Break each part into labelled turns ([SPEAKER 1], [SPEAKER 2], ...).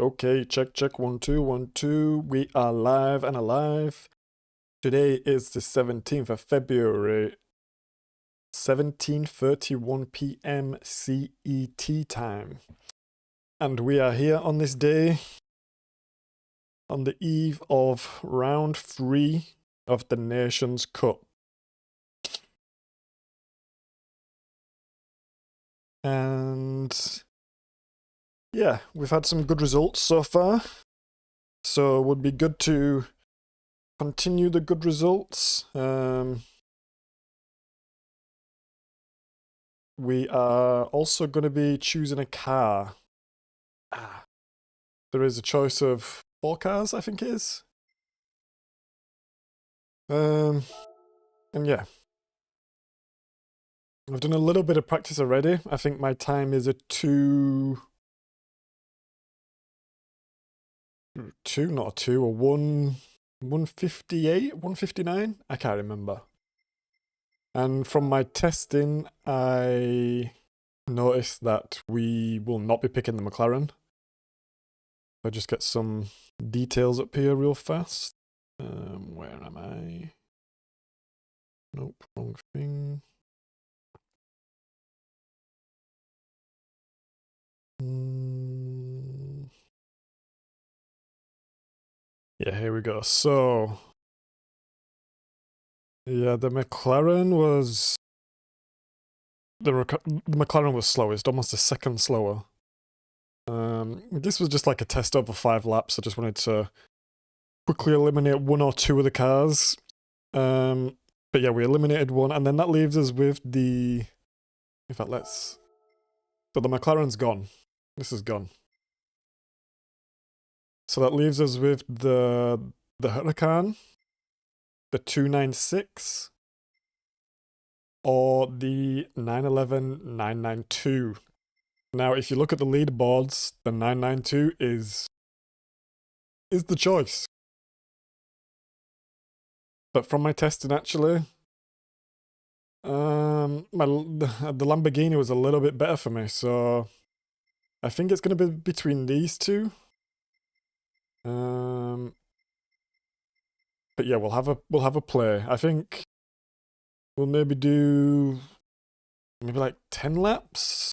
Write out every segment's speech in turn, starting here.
[SPEAKER 1] Okay, check, check, 1, 2, 1, 2. We are live and alive. Today is the 17th of February, 17:31 p.m. CET time. And we are here on this day, on the eve of round 3 of the Nations Cup. And yeah, we've had some good results so far. So it would be good to continue the good results. We are also going to be choosing a car. There is a choice of 4 cars, I think it is. And yeah. I've done a little bit of practice already. I think my time is a 158, 159? I can't remember. And from my testing, I noticed that we will not be picking the McLaren. I'll just get some details up here real fast. Where am I? Nope, wrong thing. Yeah, here we go. So, yeah, the McLaren was slowest, almost a second slower. This was just like a test over 5 laps. I just wanted to quickly eliminate 1 or 2 of the cars. But yeah, we eliminated 1, and then that leaves us with the... In fact, let's... So the McLaren's gone. This is gone. So that leaves us with the Huracan, the 296, or the 911 992. Now, if you look at the leaderboards, the 992 is the choice. But from my testing, actually, the Lamborghini was a little bit better for me, so I think it's going to be between these two. But yeah, we'll have a play. I think we'll maybe do like 10 laps.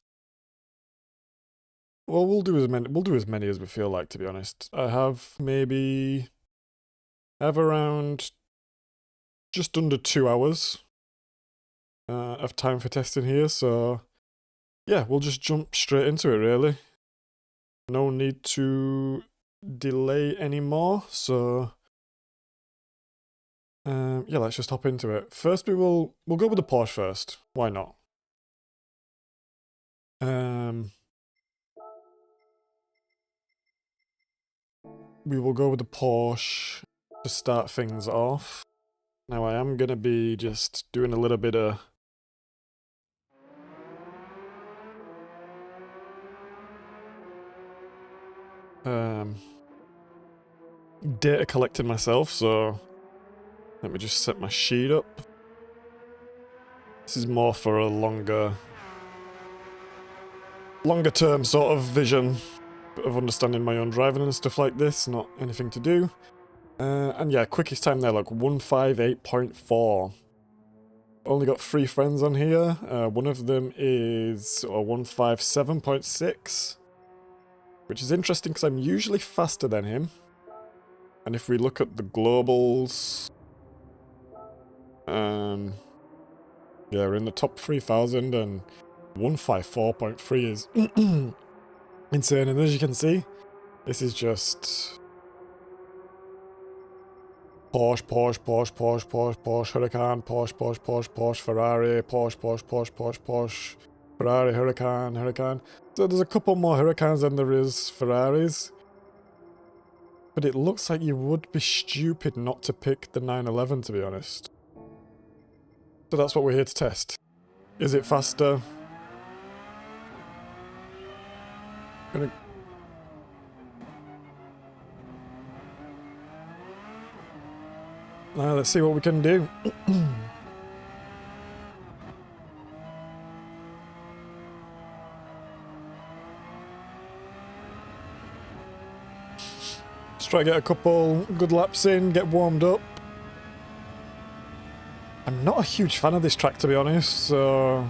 [SPEAKER 1] Well, we'll do as many as we feel like, to be honest. I have around just under 2 hours of time for testing here, so yeah, we'll just jump straight into it, really. No need to delay anymore, so yeah, let's just hop into it. First, we'll go with the Porsche first. Why not? We will go with the Porsche to start things off. Now, I am going to be just doing a little bit of data collecting myself, so let me just set my sheet up. This is more for a longer term sort of vision of understanding my own driving and stuff like this, not anything to do. And yeah, quickest time there, like 158.4. Only got 3 friends on here. One of them is 157.6, which is interesting because I'm usually faster than him. And if we look at the globals, yeah, we're in the top 3,000, and 154.3 is insane. And as you can see, this is just Porsche, Porsche, Porsche, Porsche, Porsche, Porsche, Huracan, Porsche, Porsche, Porsche, Porsche, Ferrari, Porsche, Porsche, Porsche, Porsche, Porsche, Ferrari, Huracan, Huracan. So there's a couple more Huracans than there is Ferraris. But it looks like you would be stupid not to pick the 911, to be honest. So that's what we're here to test. Is it faster? Let's see what we can do. Let's try get a couple good laps in, get warmed up. I'm not a huge fan of this track, to be honest, so...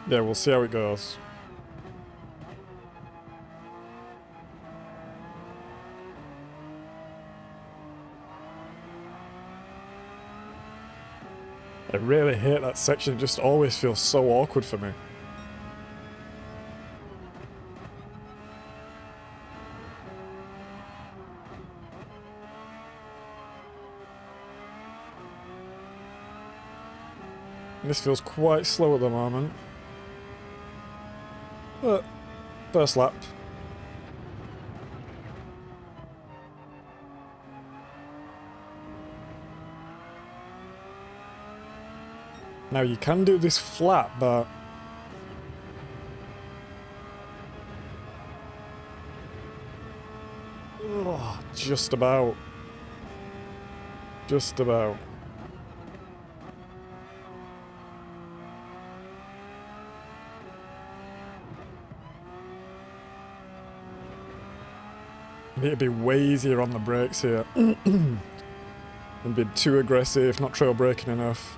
[SPEAKER 1] yeah, we'll see how it goes. I really hate that section, it just always feels so awkward for me. This feels quite slow at the moment. But, first lap. Now you can do this flat, but... oh, just about. Just about. Need to be way easier on the brakes here. And be too aggressive, not trail braking enough.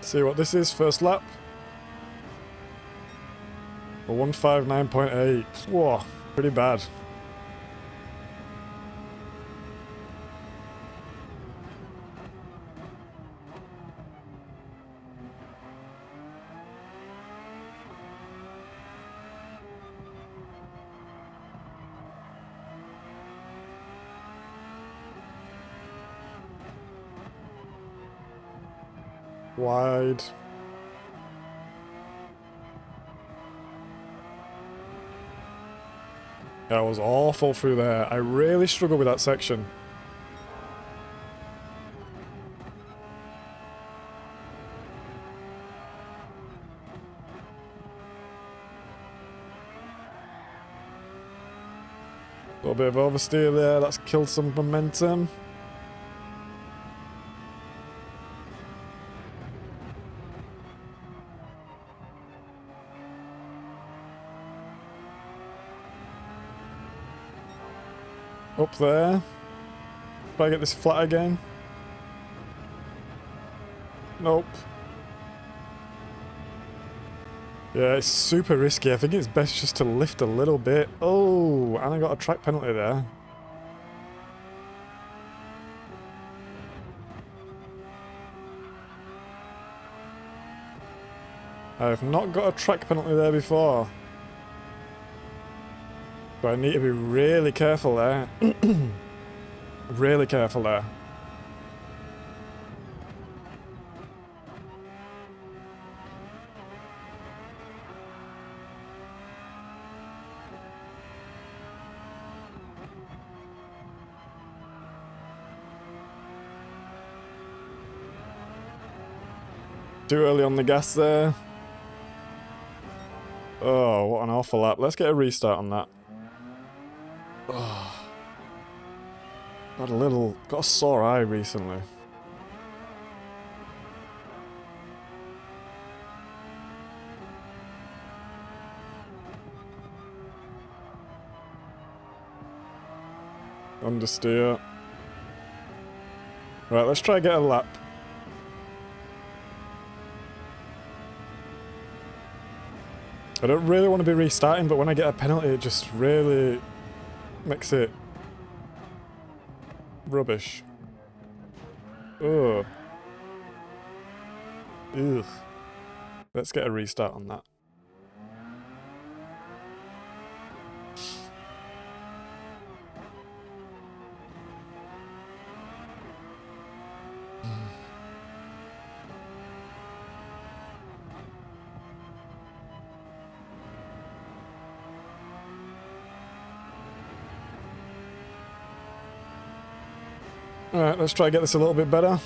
[SPEAKER 1] See what this is, first lap. A 159.8. Whoa, pretty bad. Wide. That was awful through there. I really struggle with that section. A little bit of oversteer there, that's killed some momentum. Up there. Try to get this flat again. Nope. Yeah, it's super risky. I think it's best just to lift a little bit. Oh, and I got a track penalty there. I have not got a track penalty there before. But I need to be really careful there. Really careful there. Too early on the gas there. Oh, what an awful lap. Let's get a restart on that. Oh. Got a sore eye recently. Understeer. Right, let's try and get a lap. I don't really want to be restarting, but when I get a penalty, it just really makes it rubbish. Ugh. Ugh. Let's get a restart on that. Alright, let's try to get this a little bit better.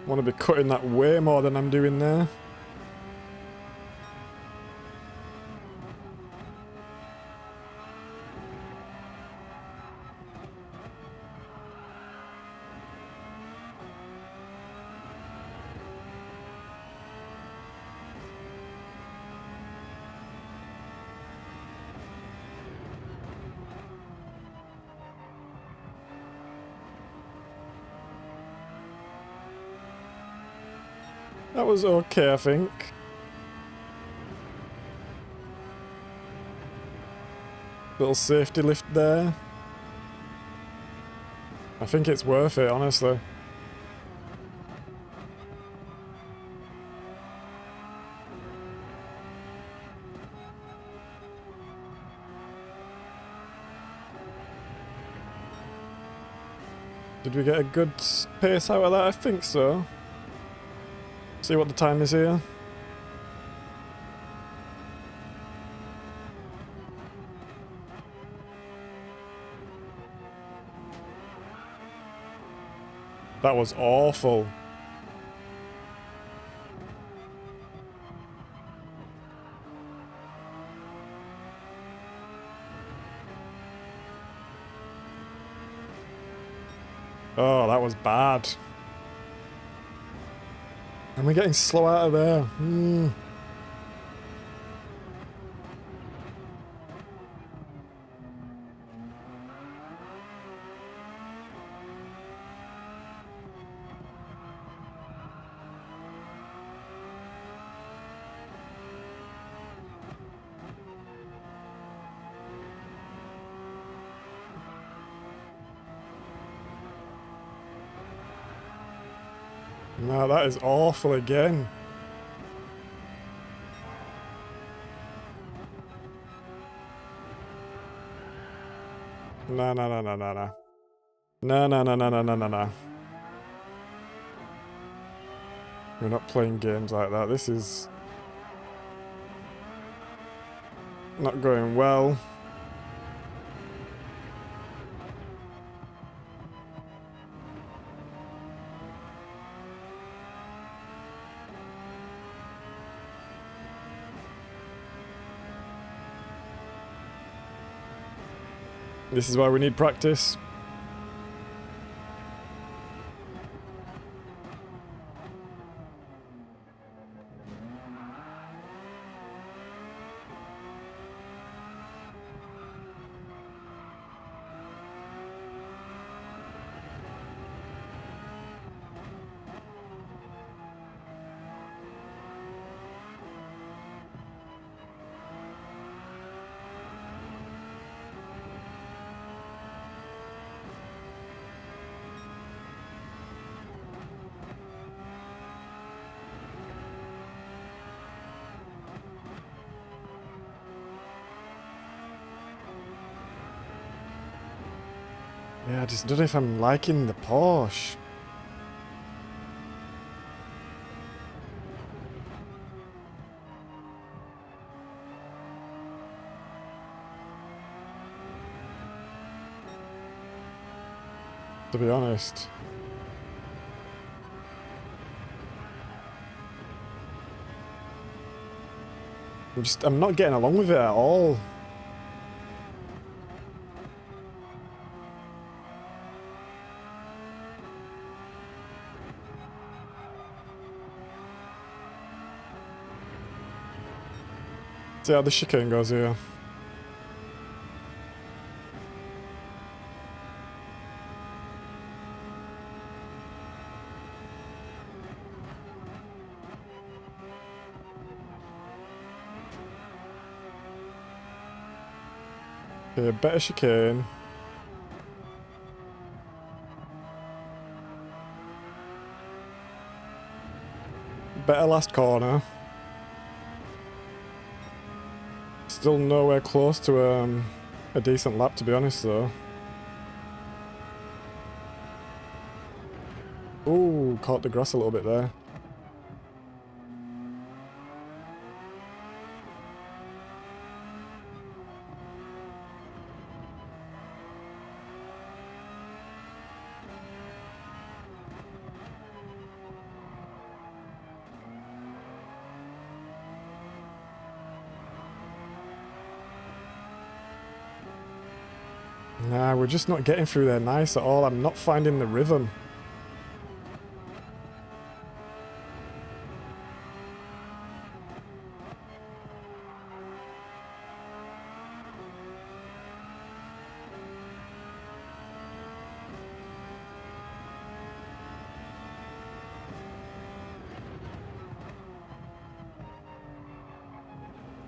[SPEAKER 1] Want to be cutting that way more than I'm doing there. That was okay, I think. Little safety lift there. I think it's worth it, honestly. Did we get a good pace out of that? I think so. See what the time is here. That was awful. Oh, that was bad. And we're getting slow out of there. No, that is awful again. No, no, no, no, no, no. No, no, no, no, no, no, no, no. We're not playing games like that. This is not going well. This is why we need practice. Yeah, I just don't know if I'm liking the Porsche. To be honest. I'm not getting along with it at all. See how the chicane goes here. Okay, better chicane. bit better last corner. Still nowhere close to a decent lap, to be honest, though. Ooh, caught the grass a little bit there. Nah, we're just not getting through there nice at all. I'm not finding the rhythm.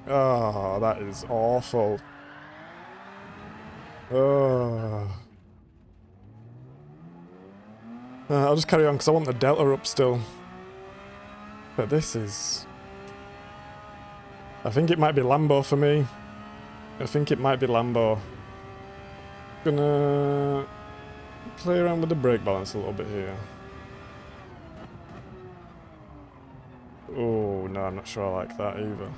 [SPEAKER 1] Oh, that is awful. Oh. I'll just carry on because I want the delta up still. But this is... I think it might be Lambo for me. I think it might be Lambo. Gonna play around with the brake balance a little bit here. Oh, no, I'm not sure I like that either.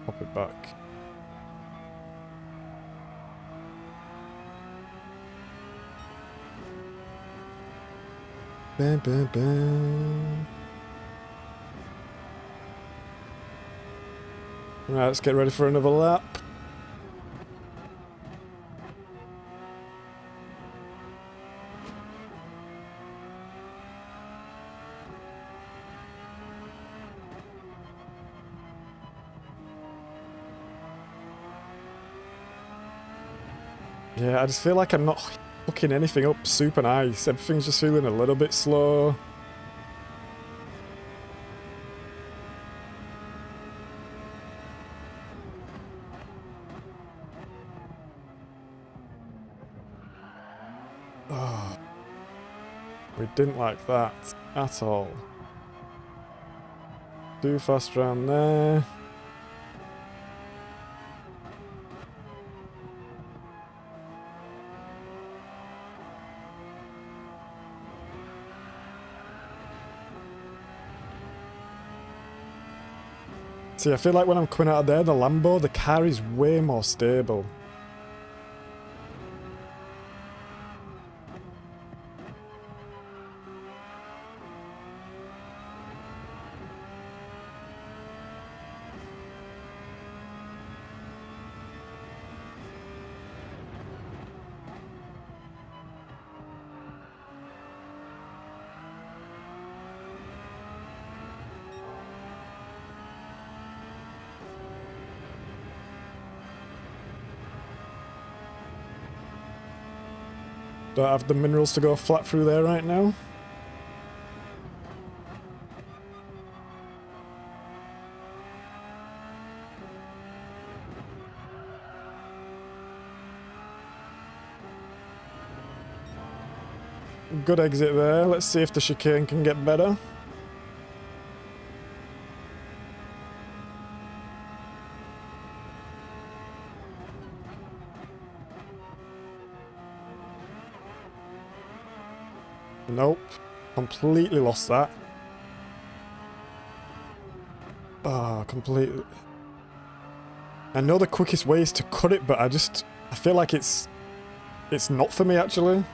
[SPEAKER 1] Pop it back. Bam, bam, bam. Right, let's get ready for another lap. Yeah, I just feel like I'm not hooking anything up super nice. Everything's just feeling a little bit slow. Oh, we didn't like that at all. Too fast around there. See, I feel like when I'm coming out of there, the Lambo, the car is way more stable. Don't have the minerals to go flat through there right now. Good exit there. Let's see if the chicane can get better. Nope. Completely lost that. Ah, completely. I know the quickest way is to cut it, but I feel like it's not for me actually.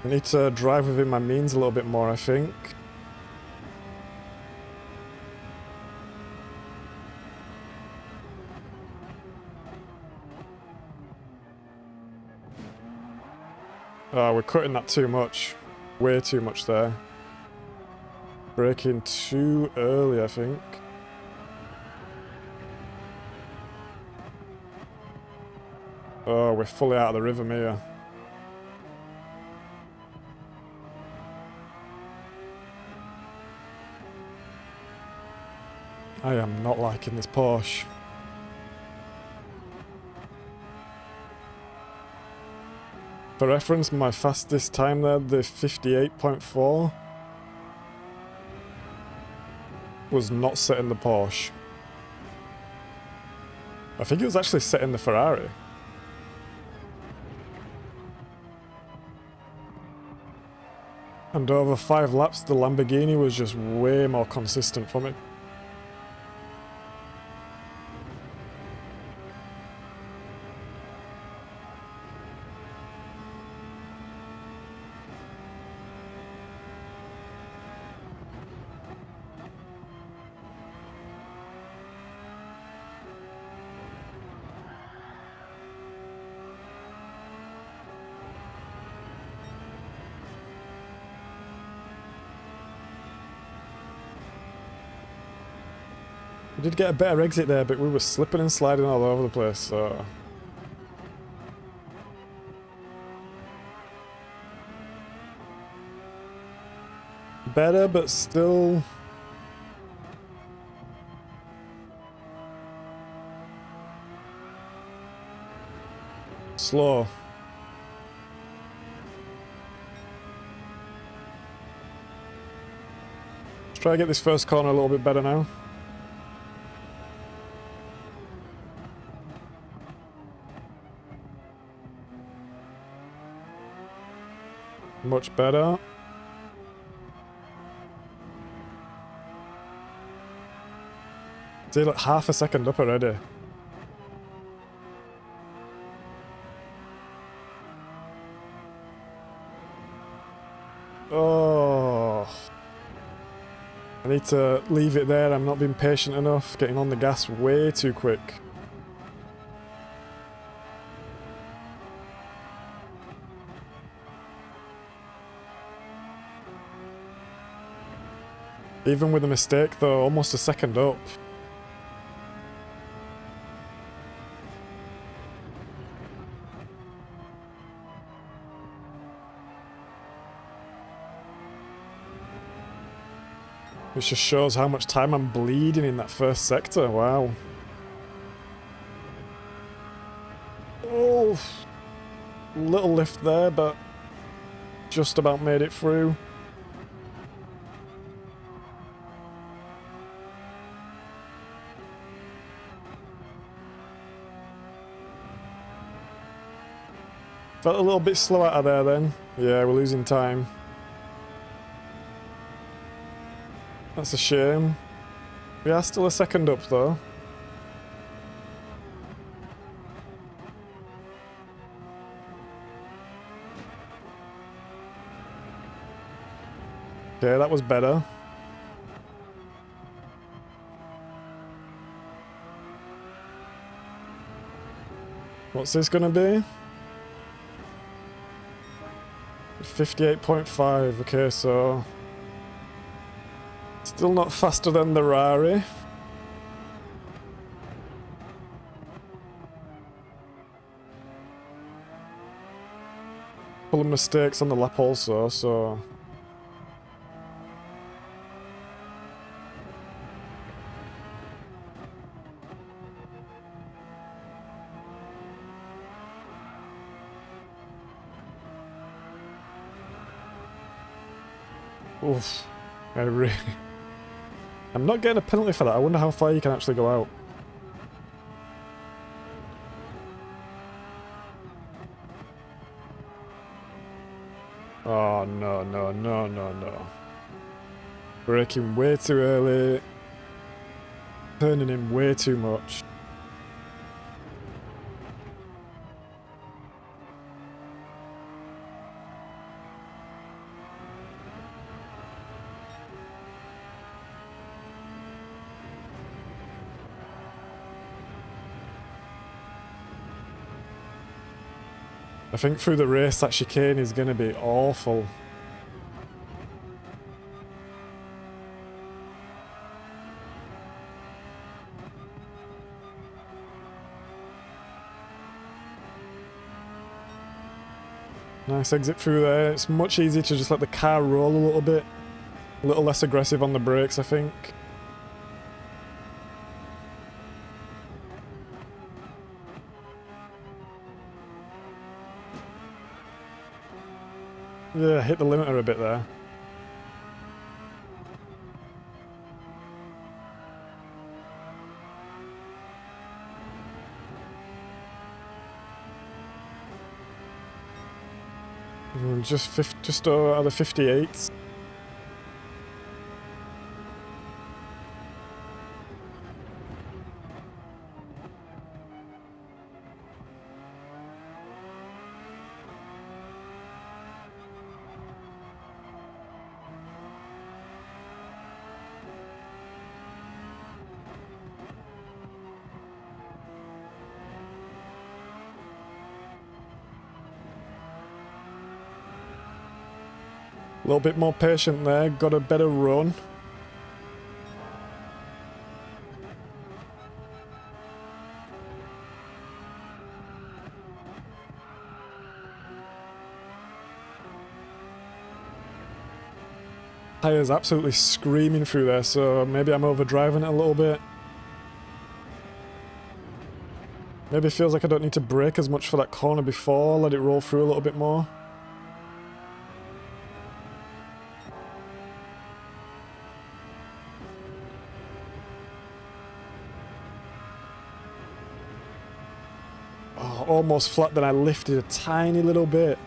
[SPEAKER 1] I need to drive within my means a little bit more, I think. Oh, we're cutting that too much. Way too much there. Braking too early, I think. Oh, we're fully out of the rhythm here. I am not liking this Porsche. For reference, my fastest time there, the 58.4. was not set in the Porsche. I think it was actually set in the Ferrari. And over 5 laps, the Lamborghini was just way more consistent for me. We did get a better exit there, but we were slipping and sliding all over the place, so... Better, but still... slow. Let's try to get this first corner a little bit better now. Much better. See, like half a second up already. Oh. I need to leave it there. I'm not being patient enough. Getting on the gas way too quick. Even with a mistake though, almost a second up. It just shows how much time I'm bleeding in that first sector, wow. Oh, little lift there, but just about made it through. Felt a little bit slow out of there then. Yeah, we're losing time. That's a shame. We are still a second up though. Okay, that was better. What's this gonna be? 58.5, okay, so... Still not faster than the Rari. Couple of mistakes on the lap also, so... Oof. I'm not getting a penalty for that. I wonder how far you can actually go out. Oh, no, no, no, no, no. Braking way too early. Turning in way too much. I think through the race that chicane is going to be awful. Nice exit through there. It's much easier to just let the car roll a little bit. A little less aggressive on the brakes, I think. Yeah, hit the limiter a bit there. Just out of the 58s. A little bit more patient there, got a better run. Tyre's absolutely screaming through there, so maybe I'm overdriving it a little bit. Maybe it feels like I don't need to brake as much for that corner before, let it roll through a little bit more. Oh, almost flat, then I lifted a tiny little bit.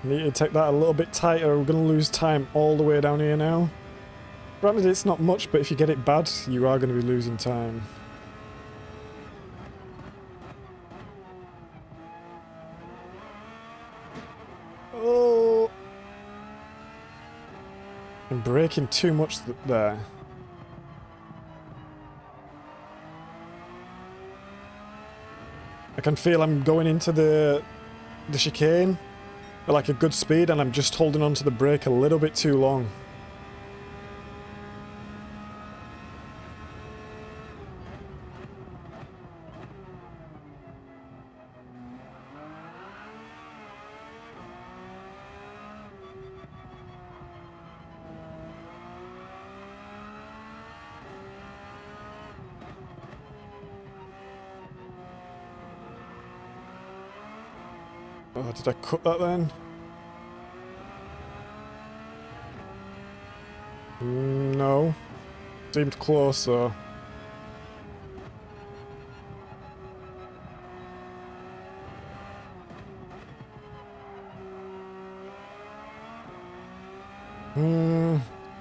[SPEAKER 1] Need to take that a little bit tighter. We're going to lose time all the way down here now. Granted, it's not much, but if you get it bad, you are going to be losing time. Oh! I'm braking too much there. I can feel I'm going into the chicane at like a good speed, and I'm just holding onto the brake a little bit too long. Oh, did I cut that then? No. Seemed close though.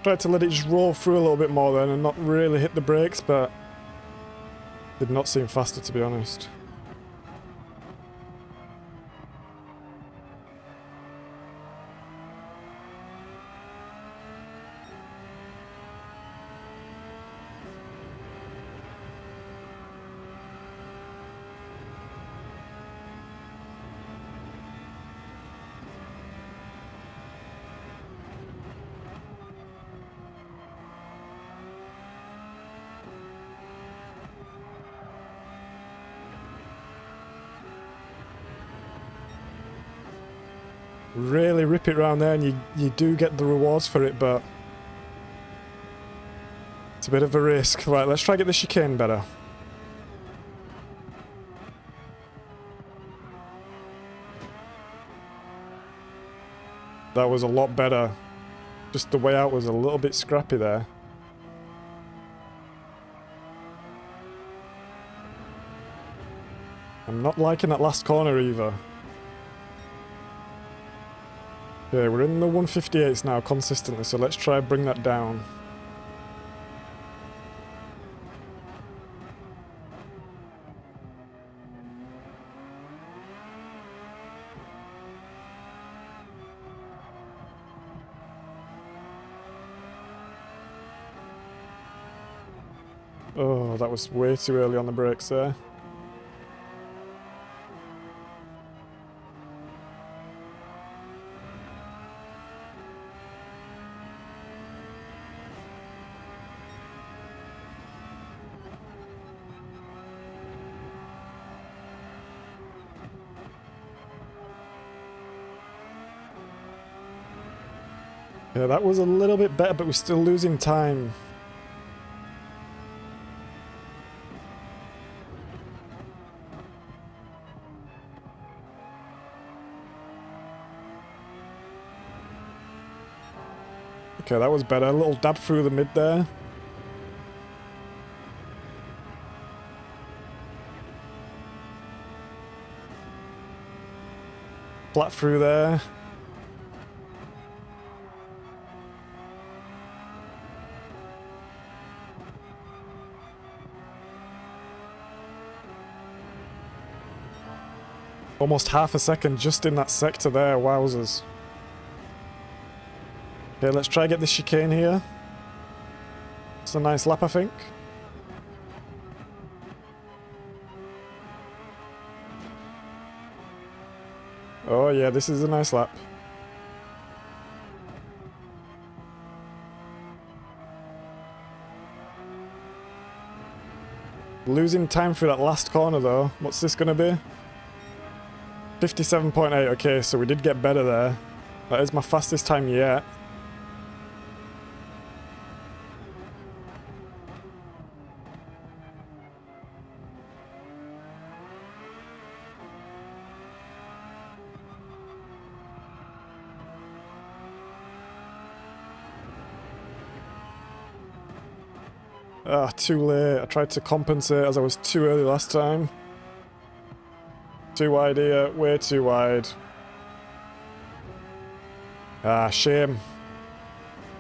[SPEAKER 1] Tried to let it just roll through a little bit more then and not really hit the brakes, but did not seem faster, to be honest. Really rip it around there, and you do get the rewards for it, but it's a bit of a risk. Right, let's try get the chicane better. That was a lot better. Just the way out was a little bit scrappy there. I'm not liking that last corner either. Okay, we're in the 158s now consistently, so let's try and bring that down. Oh, that was way too early on the brakes there. Yeah, that was a little bit better, but we're still losing time. Okay, that was better. A little dab through the mid there. Flat through there. Almost half a second just in that sector there, wowzers. Okay, let's try get this chicane here. It's a nice lap, I think. Oh yeah, this is a nice lap. Losing time through that last corner though. What's this gonna be? 57.8, okay, so we did get better there. That is my fastest time yet. Ah, too late. I tried to compensate as I was too early last time. Too wide here, way too wide. Ah, shame.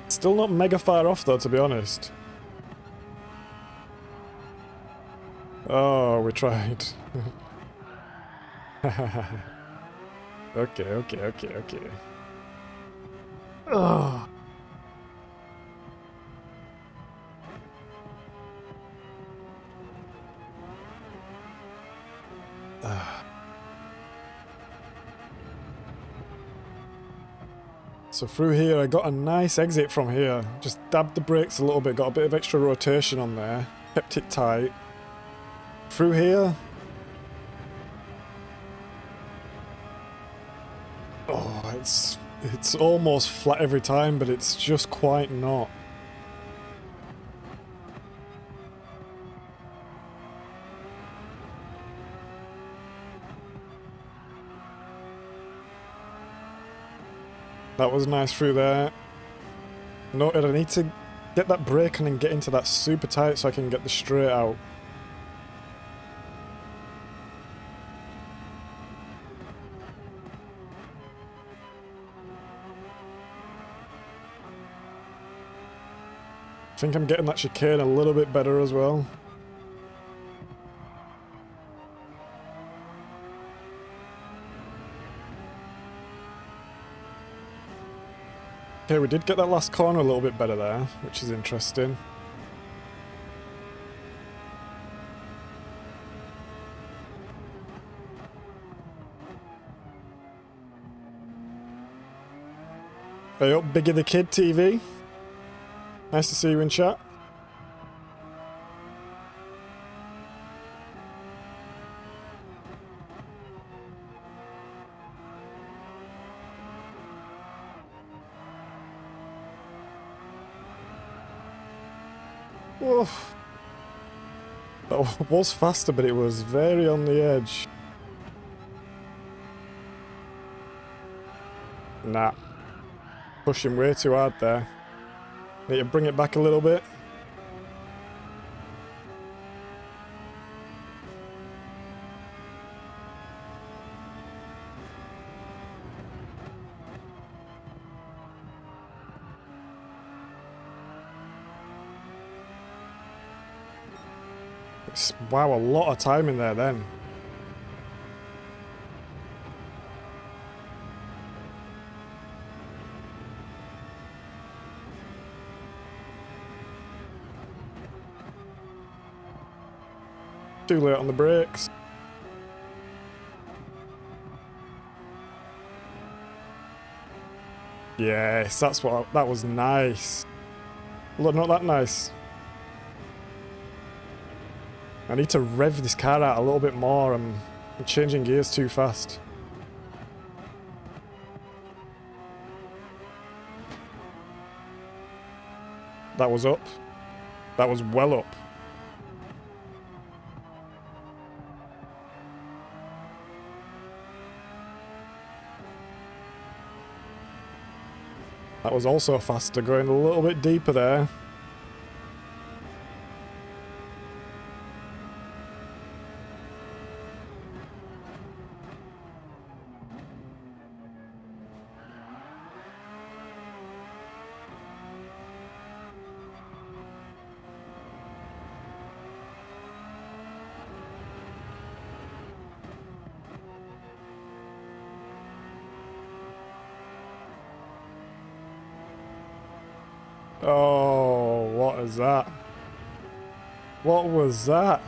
[SPEAKER 1] Still not mega far off though, to be honest. Oh, we tried. Okay. Oh. So through here, I got a nice exit from here. Just dabbed the brakes a little bit, got a bit of extra rotation on there. Kept it tight. Through here. Oh, it's almost flat every time, but it's just quite not. That was nice through there. Noted I need to get that brake on and get into that super tight so I can get the straight out. I think I'm getting that chicane a little bit better as well. Okay, we did get that last corner a little bit better there, which is interesting. Hey up, Bigger the Kid TV. Nice to see you in chat. Oof. That was faster, but it was very on the edge. Nah. Pushing way too hard there. Need to bring it back a little bit. Wow, a lot of time in there then. Too late on the brakes. Yes, that was nice. Look, not that nice. I need to rev this car out a little bit more. I'm changing gears too fast. That was up. That was well up. That was also faster, going a little bit deeper there. Oh, what is that? What was that?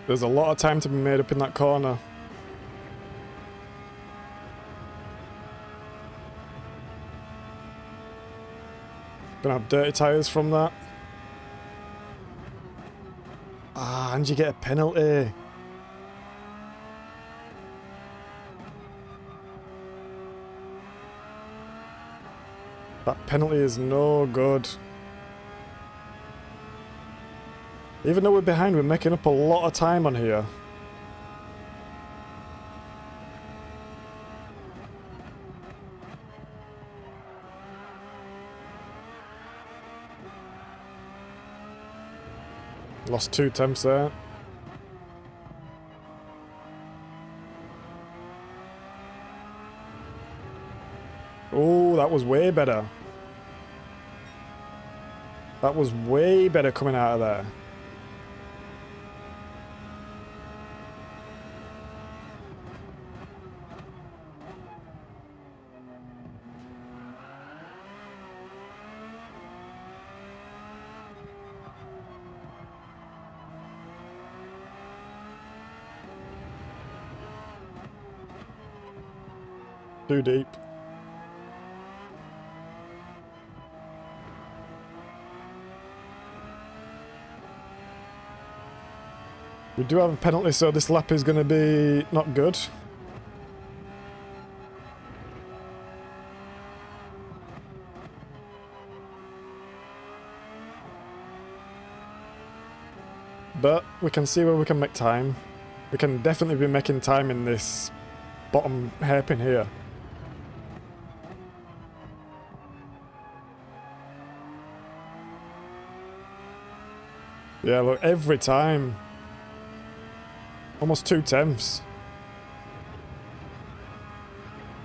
[SPEAKER 1] There's a lot of time to be made up in that corner. Gonna have dirty tyres from that. Ah, and you get a penalty. That penalty is no good. Even though we're behind, we're making up a lot of time on here. Lost 2 temps there. Oh, that was way better. That was way better coming out of there. Too deep. We do have a penalty, so this lap is going to be not good. But we can see where we can make time. We can definitely be making time in this bottom hairpin here. Yeah, look, every time. Almost 2 temps.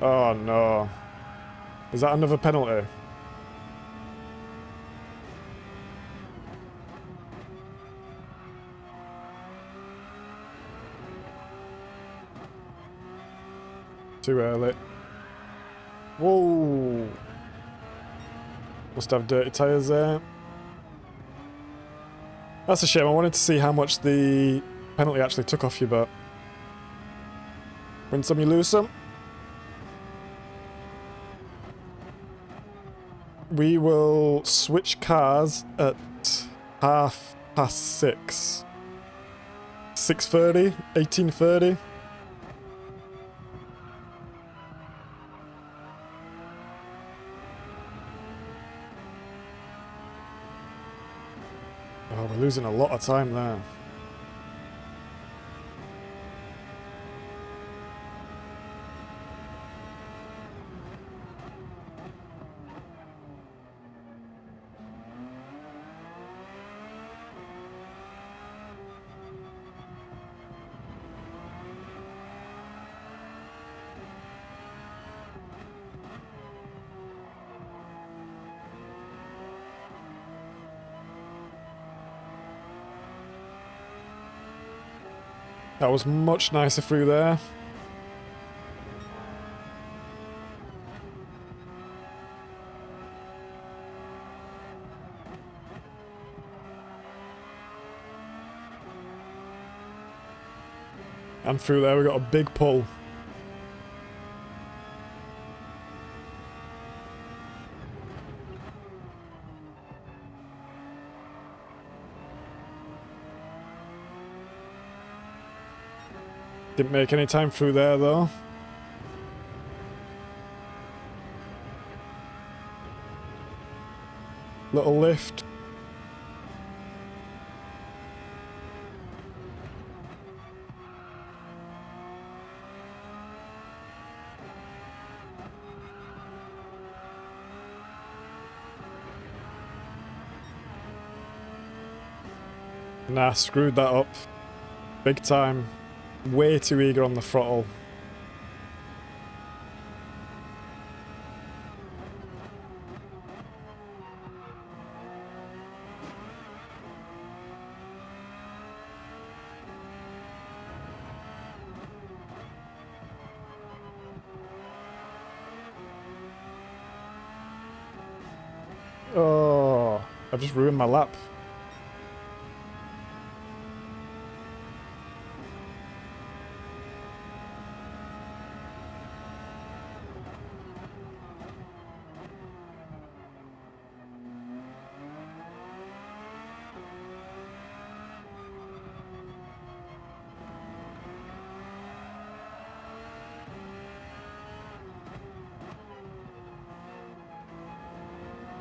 [SPEAKER 1] Oh no. Is that another penalty? Too early. Whoa. Must have dirty tyres there. That's a shame. I wanted to see how much the penalty actually took off you, but win some, you lose some. We will switch cars at 6:30. 6:30, 18:30. Oh, we're losing a lot of time there. That was much nicer through there. And through there we got a big pull. Didn't make any time through there though. Little lift. Nah, screwed that up. Big time. Way too eager on the throttle. Oh, I've just ruined my lap.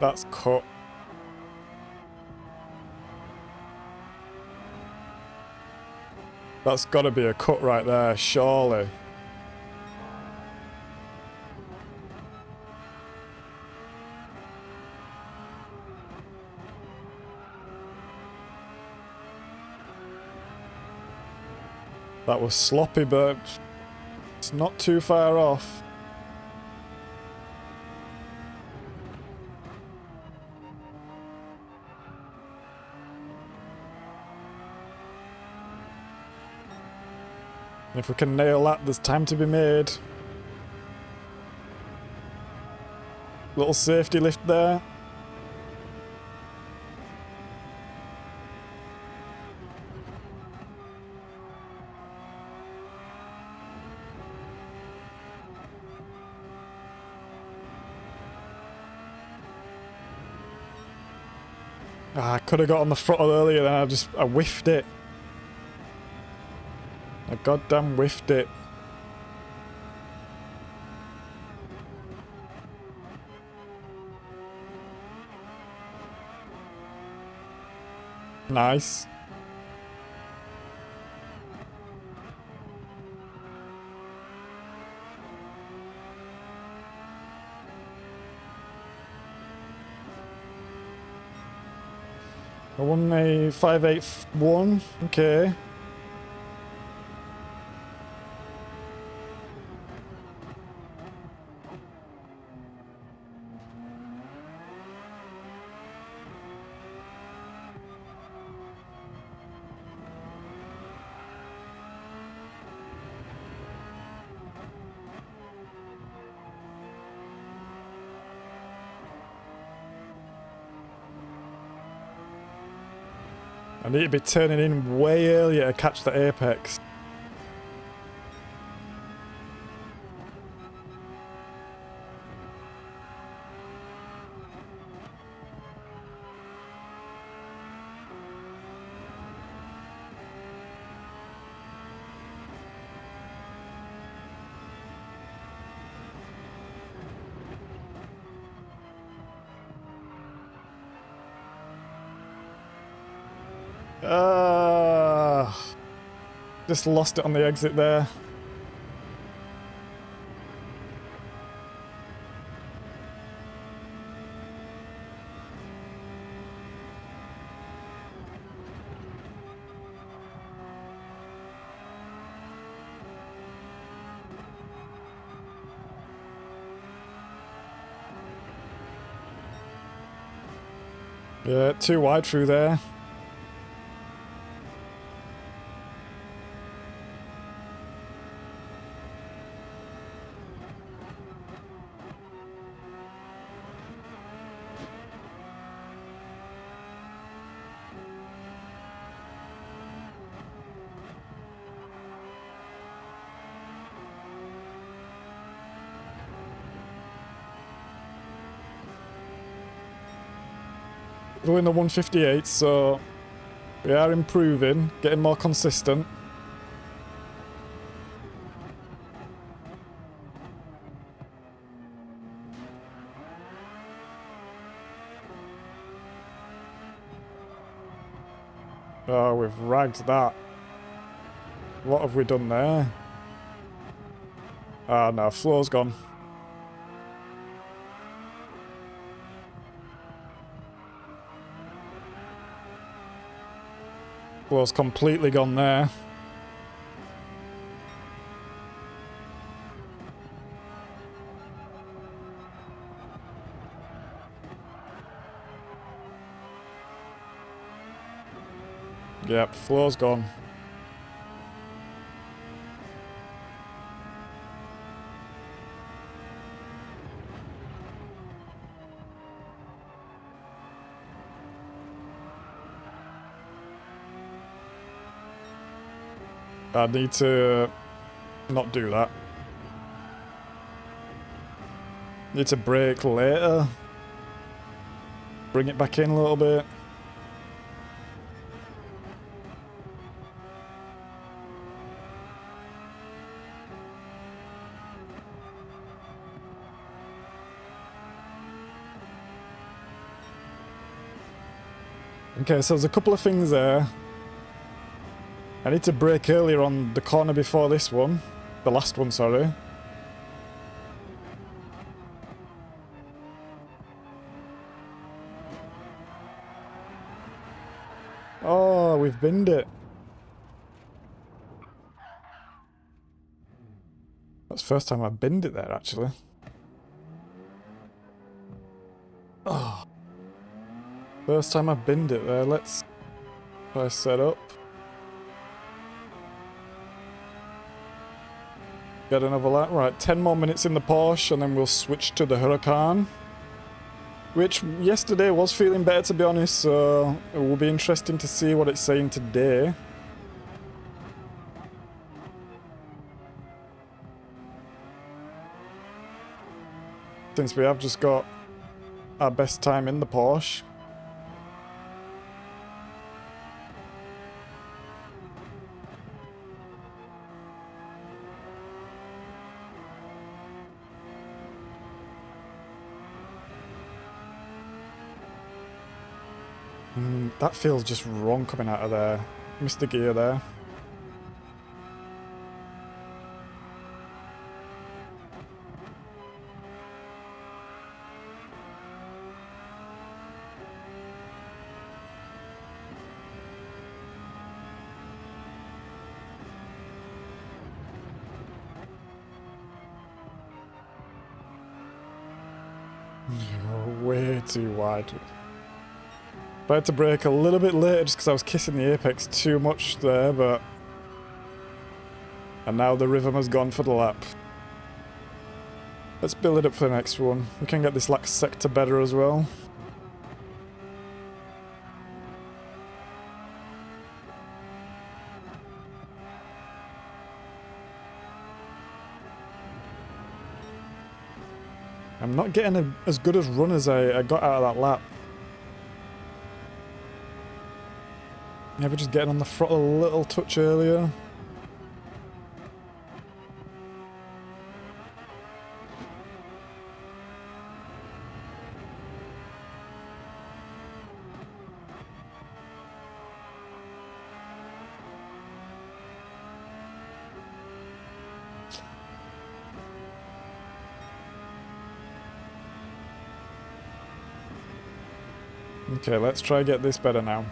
[SPEAKER 1] That's cut. That's got to be a cut right there, surely. That was sloppy, but it's not too far off. If we can nail that, there's time to be made. Little safety lift there. I could have got on the throttle earlier, then I whiffed it. I goddamn whiffed it. Nice. I won a 581, okay. I need to be turning in way earlier to catch the apex. Just lost it on the exit there. Yeah, too wide through there. Doing the 158, so we are improving, getting more consistent. Oh, we've ragged that. What have we done there? Ah, no, flow's gone. Flow's completely gone there. Yep, flow's gone. I need to not do that. Need to brake later. Bring it back in a little bit. Okay, so there's a couple of things there. I need to brake earlier on the corner before this one. The last one, sorry. Oh, we've binned it. That's the first time I've binned it there, actually. Oh. First time I've binned it there. Let's try set up. Get another lap. Right, 10 more minutes in the Porsche and then we'll switch to the Huracan. Which yesterday was feeling better, to be honest, so it will be interesting to see what it's saying today. Since we have just got our best time in the Porsche. That feels just wrong coming out of there. Missed the gear there. Way too wide. I had to brake a little bit later just because I was kissing the apex too much there, but... And now the rhythm has gone for the lap. Let's build it up for the next one. We can get this lack sector better as well. I'm not getting as good as run as I got out of that lap. Maybe just getting on the throttle a little touch earlier. Okay, let's try get this better now.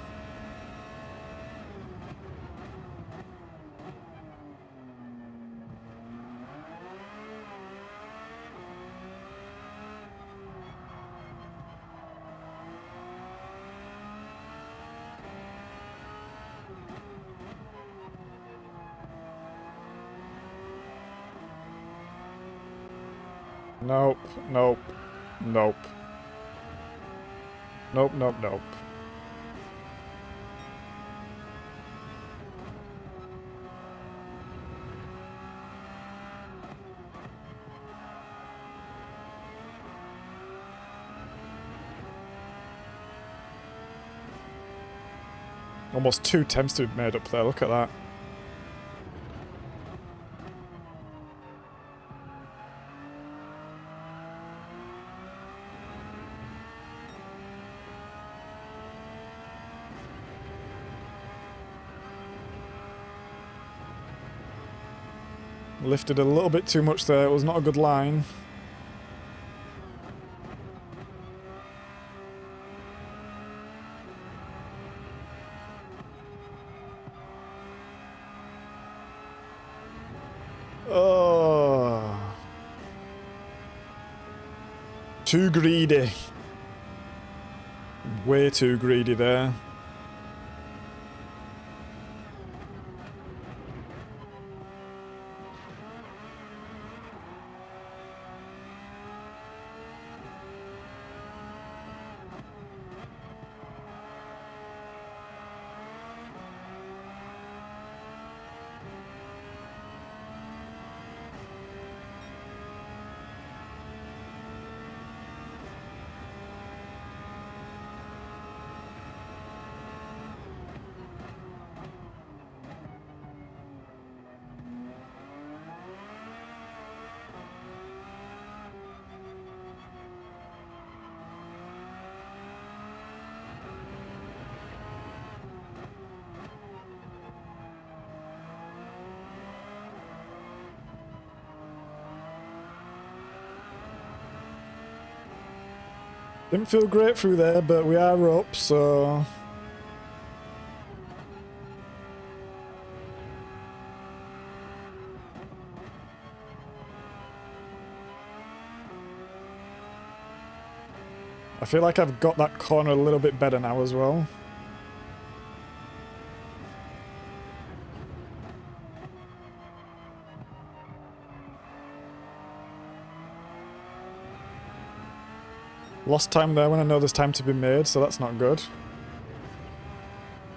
[SPEAKER 1] Nope, nope, nope. Nope, nope, nope. Almost 2 attempts to be made up there, look at that. Lifted a little bit too much there. It was not a good line. Oh. Too greedy. Way too greedy there. Didn't feel great through there, but we are up, so... I feel like I've got that corner a little bit better now as well. Lost time there when I know there's time to be made, so that's not good.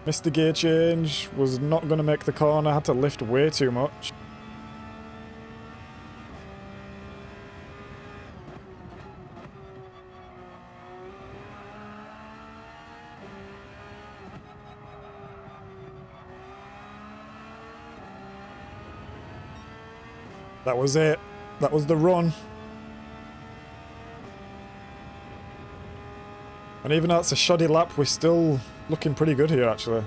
[SPEAKER 1] Missed the gear change, was not going to make the corner, had to lift way too much. That was it. That was the run. And even though it's a shoddy lap, we're still looking pretty good here, actually.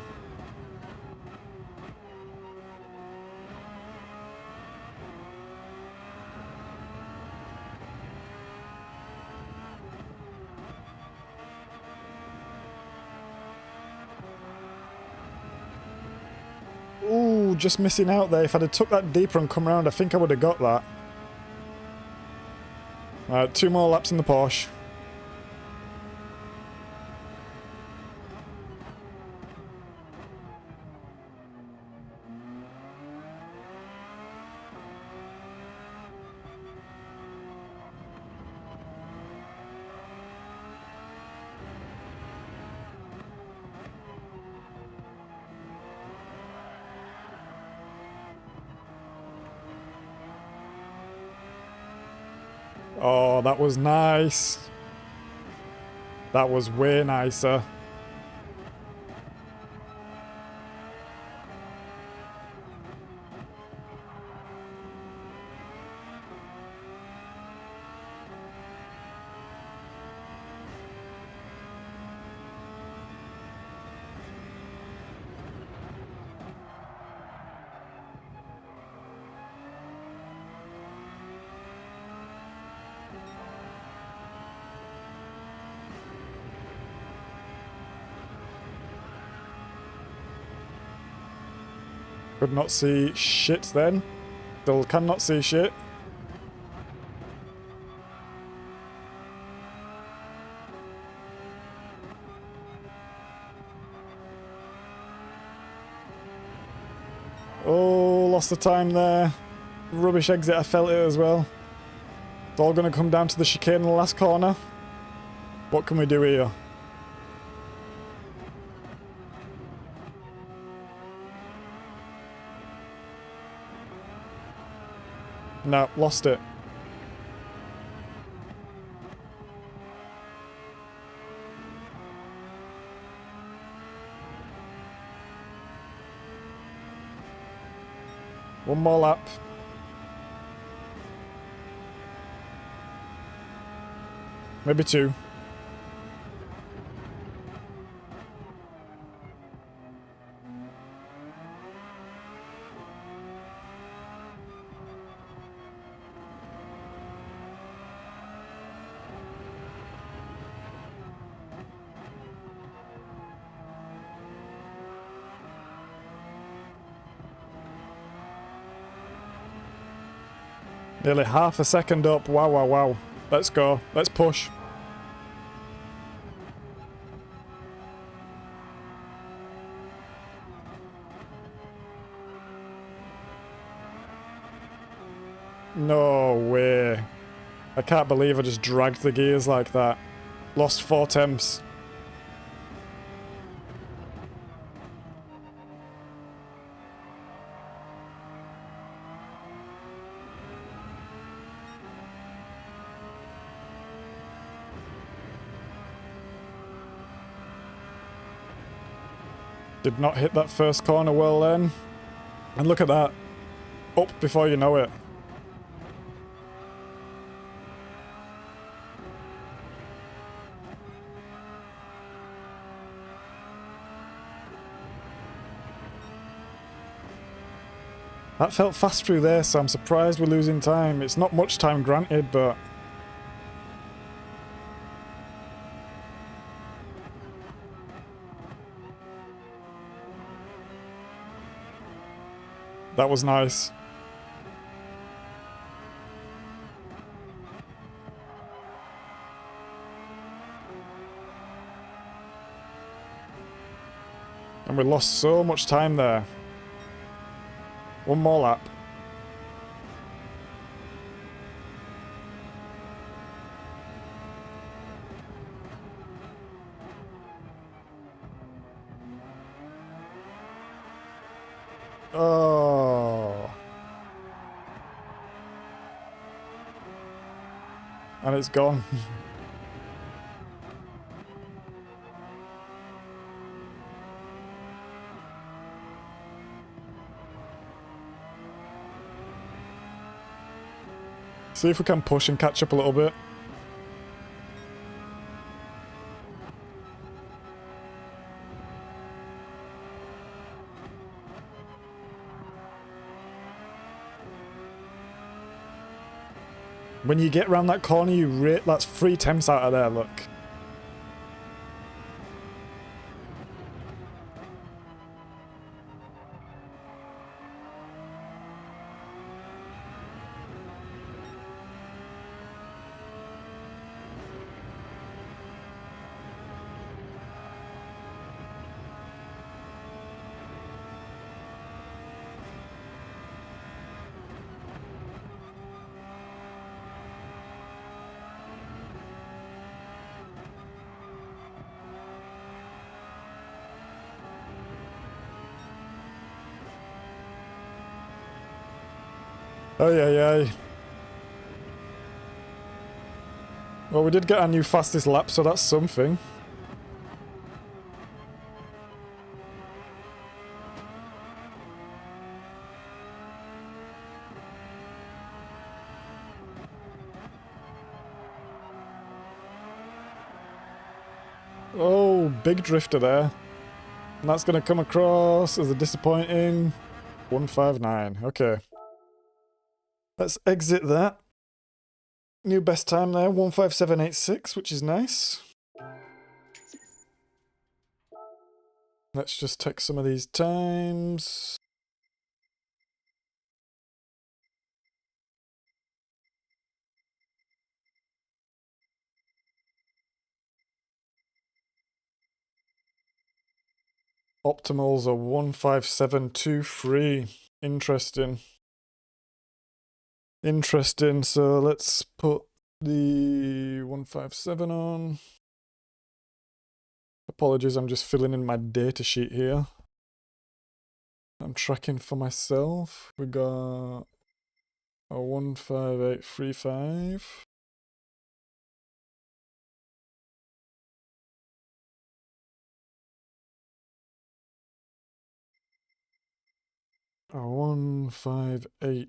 [SPEAKER 1] Ooh, just missing out there. If I'd have took that deeper and come around, I think I would have got that. Alright, 2 more laps in the Porsche. Oh, that was nice. That was way nicer. Could not see shit then. Still cannot see shit. Oh, lost the time there. Rubbish exit, I felt it as well. It's all going to come down to the chicane in the last corner. What can we do here? No, lost it. One more lap. Maybe 2. Nearly half a second up. Wow, wow, wow. Let's go. Let's push. No way. I can't believe I just dragged the gears like that. Lost 4 temps. Did not hit that first corner well then. And look at that. Up before you know it. That felt fast through there, so I'm surprised we're losing time. It's not much time granted, but... that was nice. And we lost so much time there. One more lap. Oh. And it's gone. See if we can push and catch up a little bit. When you get around that corner, that's 3 temps out of there, look. Oh yeah. Well, we did get our new fastest lap, so that's something. Oh, big drifter there. And that's going to come across as a disappointing 159. Okay. Let's exit that. New best time there, 157.86, which is nice. Let's just take some of these times. Optimals are 157.23. Interesting. Interesting, so let's put the 157 on. Apologies, I'm just filling in my data sheet here. I'm tracking for myself. We got a 15835. A 158.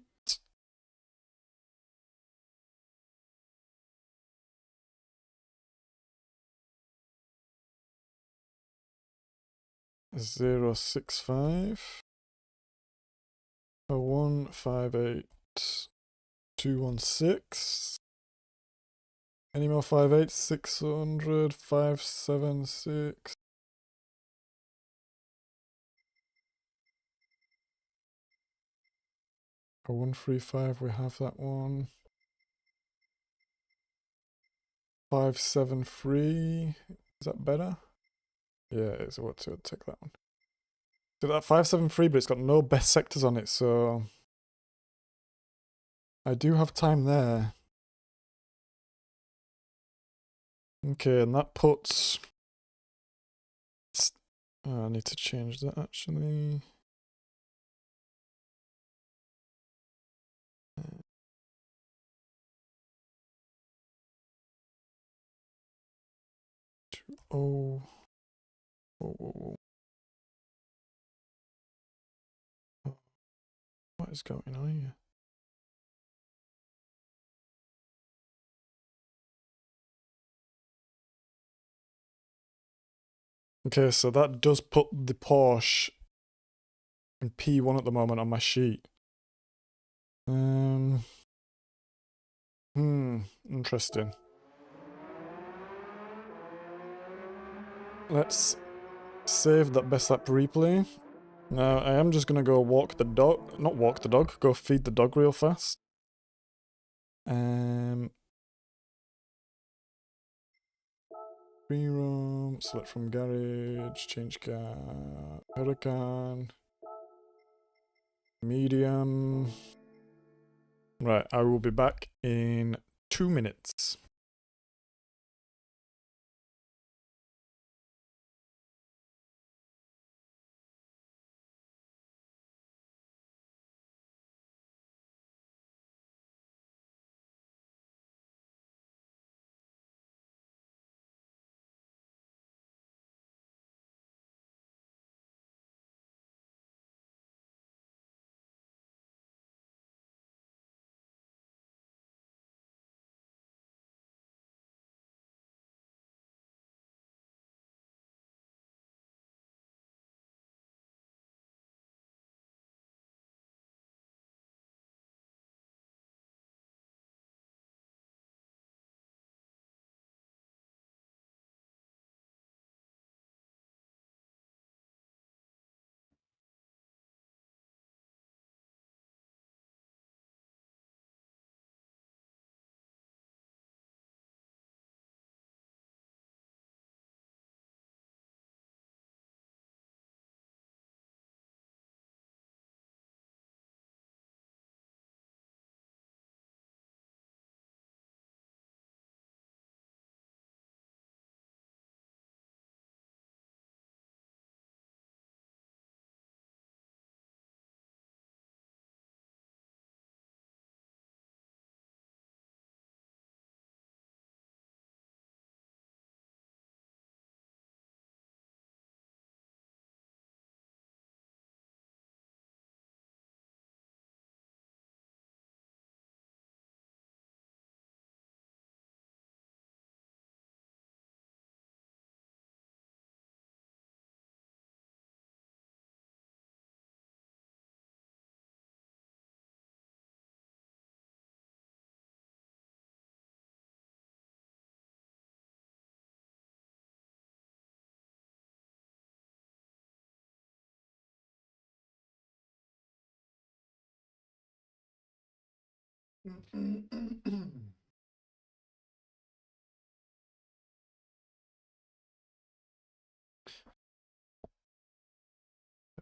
[SPEAKER 1] 065. A 158.216. Any more 58? 600, 576. A 135, we have that one. 573, is that better? Yeah, it is. What's it? Take that one. So that 573, but it's got no best sectors on it, so I do have time there. Okay, and that puts... Oh, I need to change that actually. Oh. Oh. What is going on here? Okay, so that does put the Porsche in P1 at the moment on my sheet. Interesting. Let's save that best lap replay. Now, I am just gonna go walk the dog, not walk the dog, go feed the dog real fast. Free roam, select from garage, change car, Huracan, medium. Right, I will be back in 2 minutes.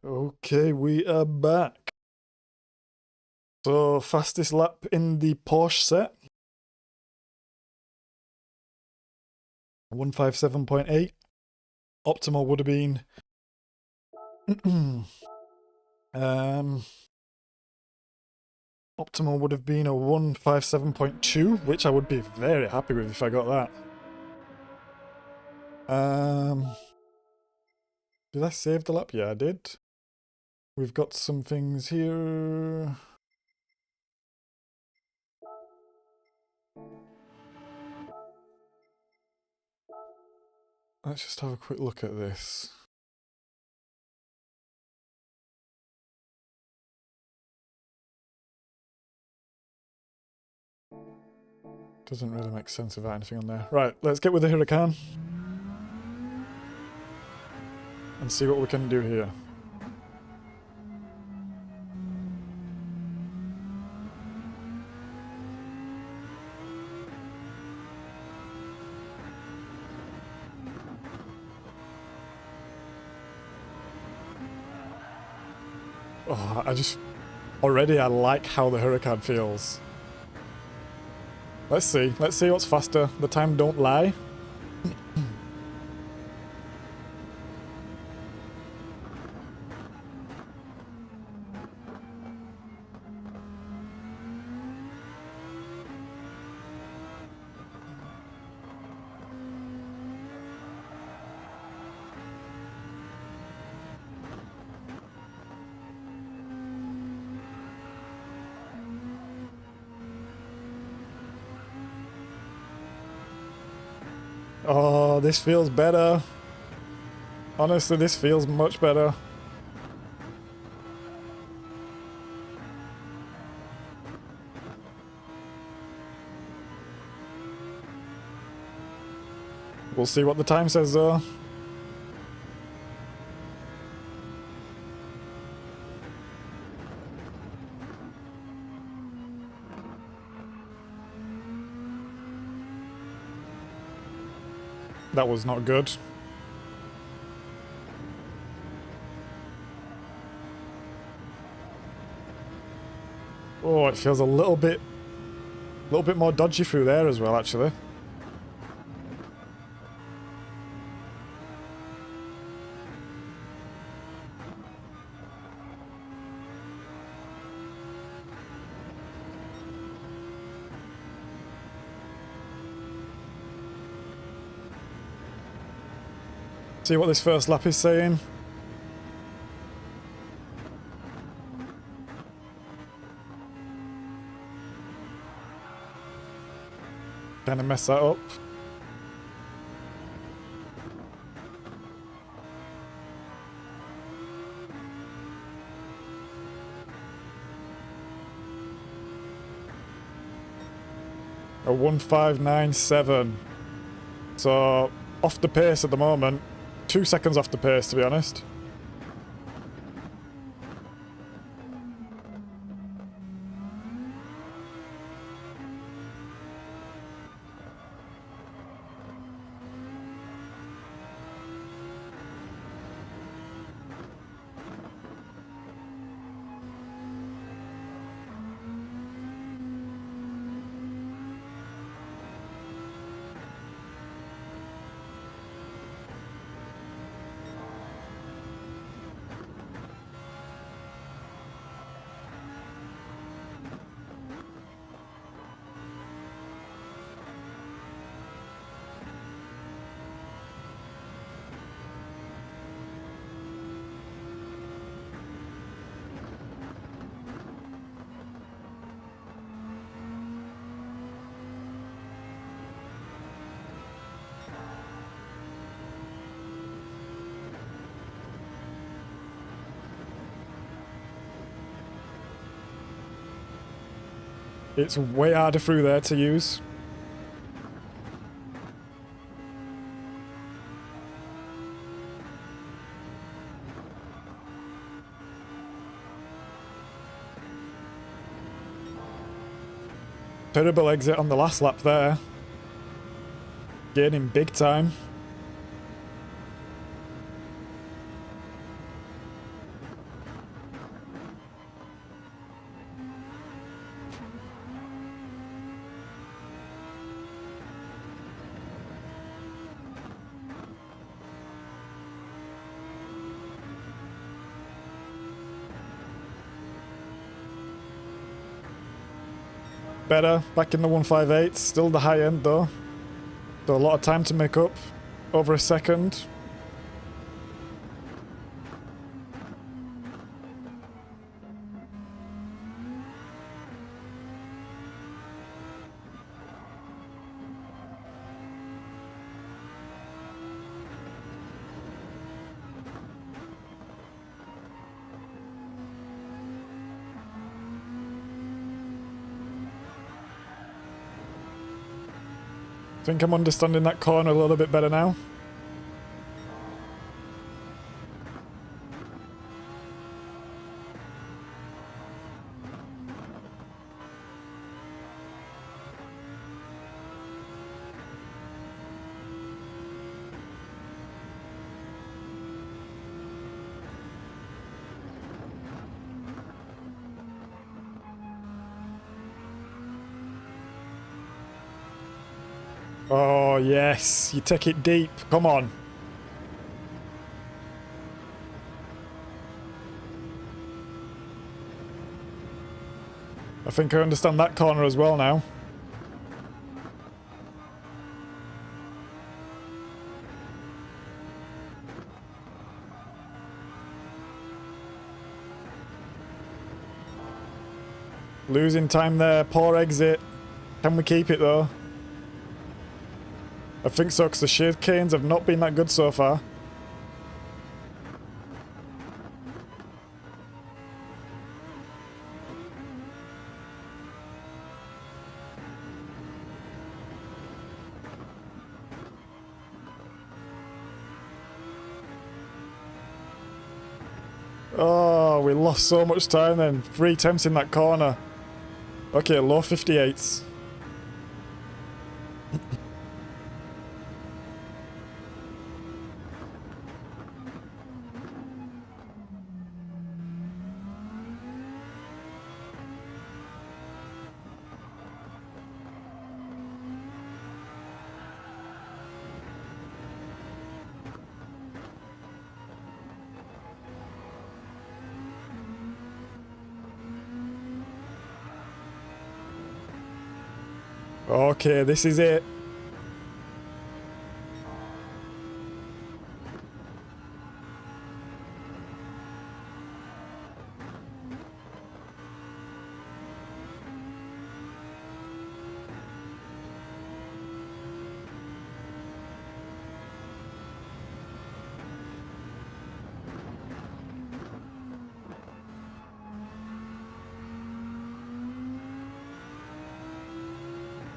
[SPEAKER 1] Okay, we are back. So, fastest lap in the Porsche set. 157.8. Optimal would have been... optimal would have been a 157.2, which I would be very happy with if I got that. Did I save the lap? Yeah, I did. We've got some things here. Let's just have a quick look at this. Doesn't really make sense without anything on there. Right, let's get with the Huracan. And see what we can do here. Oh, already I like how the Huracan feels. Let's see what's faster. The time don't lie. Oh, this feels better. Honestly, this feels much better. We'll see what the time says though. That was not good. Oh, it feels a little bit more dodgy through there as well, actually. See what this first lap is saying. Kind of mess that up. A 1597. So off the pace at the moment. 2 seconds off the pace, to be honest. It's way harder through there to use. Terrible exit on the last lap there. Gaining big time. Better, back in the 158, still the high end though. So a lot of time to make up, over a second. I think I'm understanding that corner a little bit better now. Oh, yes. You take it deep. Come on. I think I understand that corner as well now. Losing time there. Poor exit. Can we keep it though? I think so, because the chicanes have not been that good so far. Oh, we lost so much time then. 3 attempts in that corner. Okay, low 58s. Okay, this is it.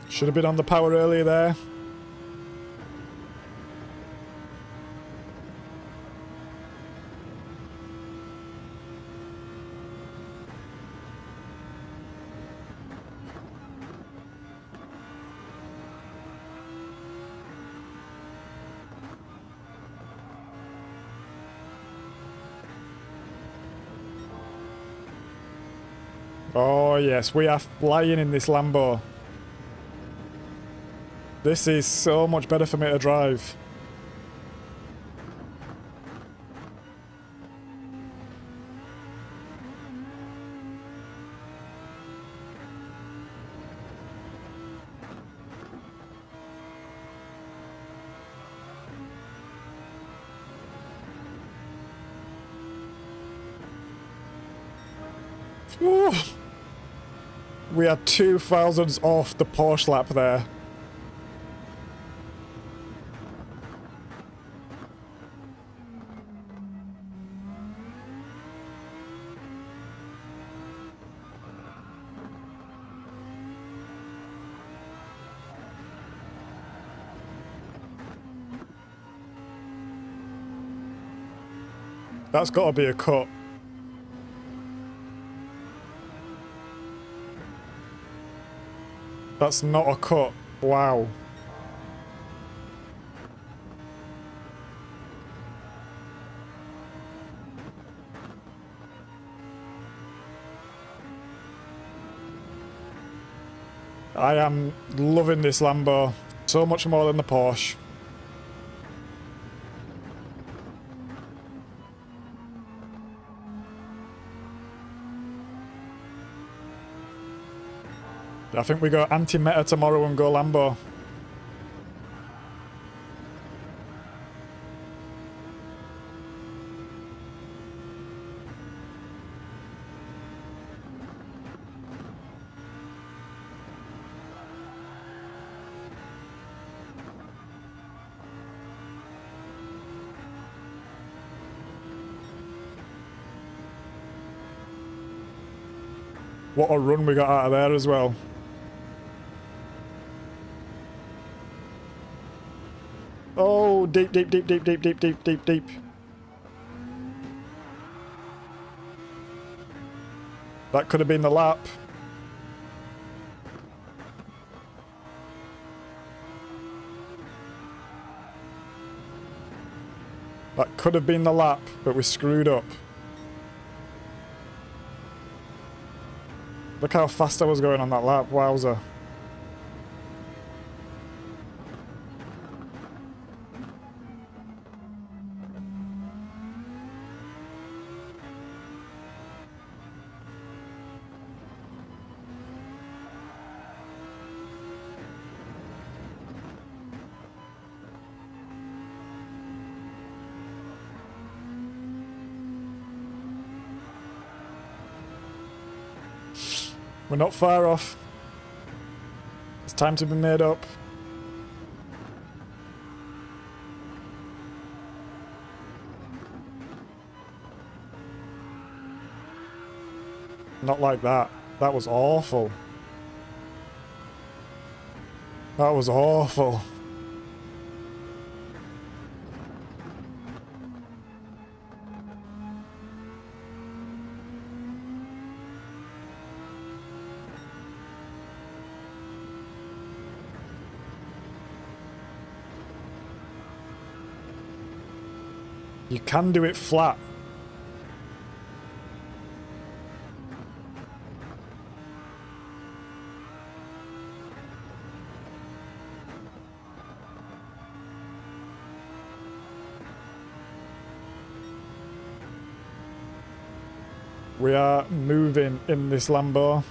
[SPEAKER 1] Should have been on the power earlier there. Oh yes, we are flying in this Lambo. This is so much better for me to drive. Ooh. We are 2 thousandths off the Porsche lap there. That's got to be a cut. That's not a cut. Wow. I am loving this Lambo so much more than the Porsche. I think we go anti-meta tomorrow and go Lambo. What a run we got out of there as well. Oh, deep, deep, deep, deep, deep, deep, deep, deep, deep. That could have been the lap. That could have been the lap, but we screwed up. Look how fast I was going on that lap, wowzer. We're not far off. It's time to be made up. Not like that. That was awful. That was awful. You can do it flat. We are moving in this Lambo.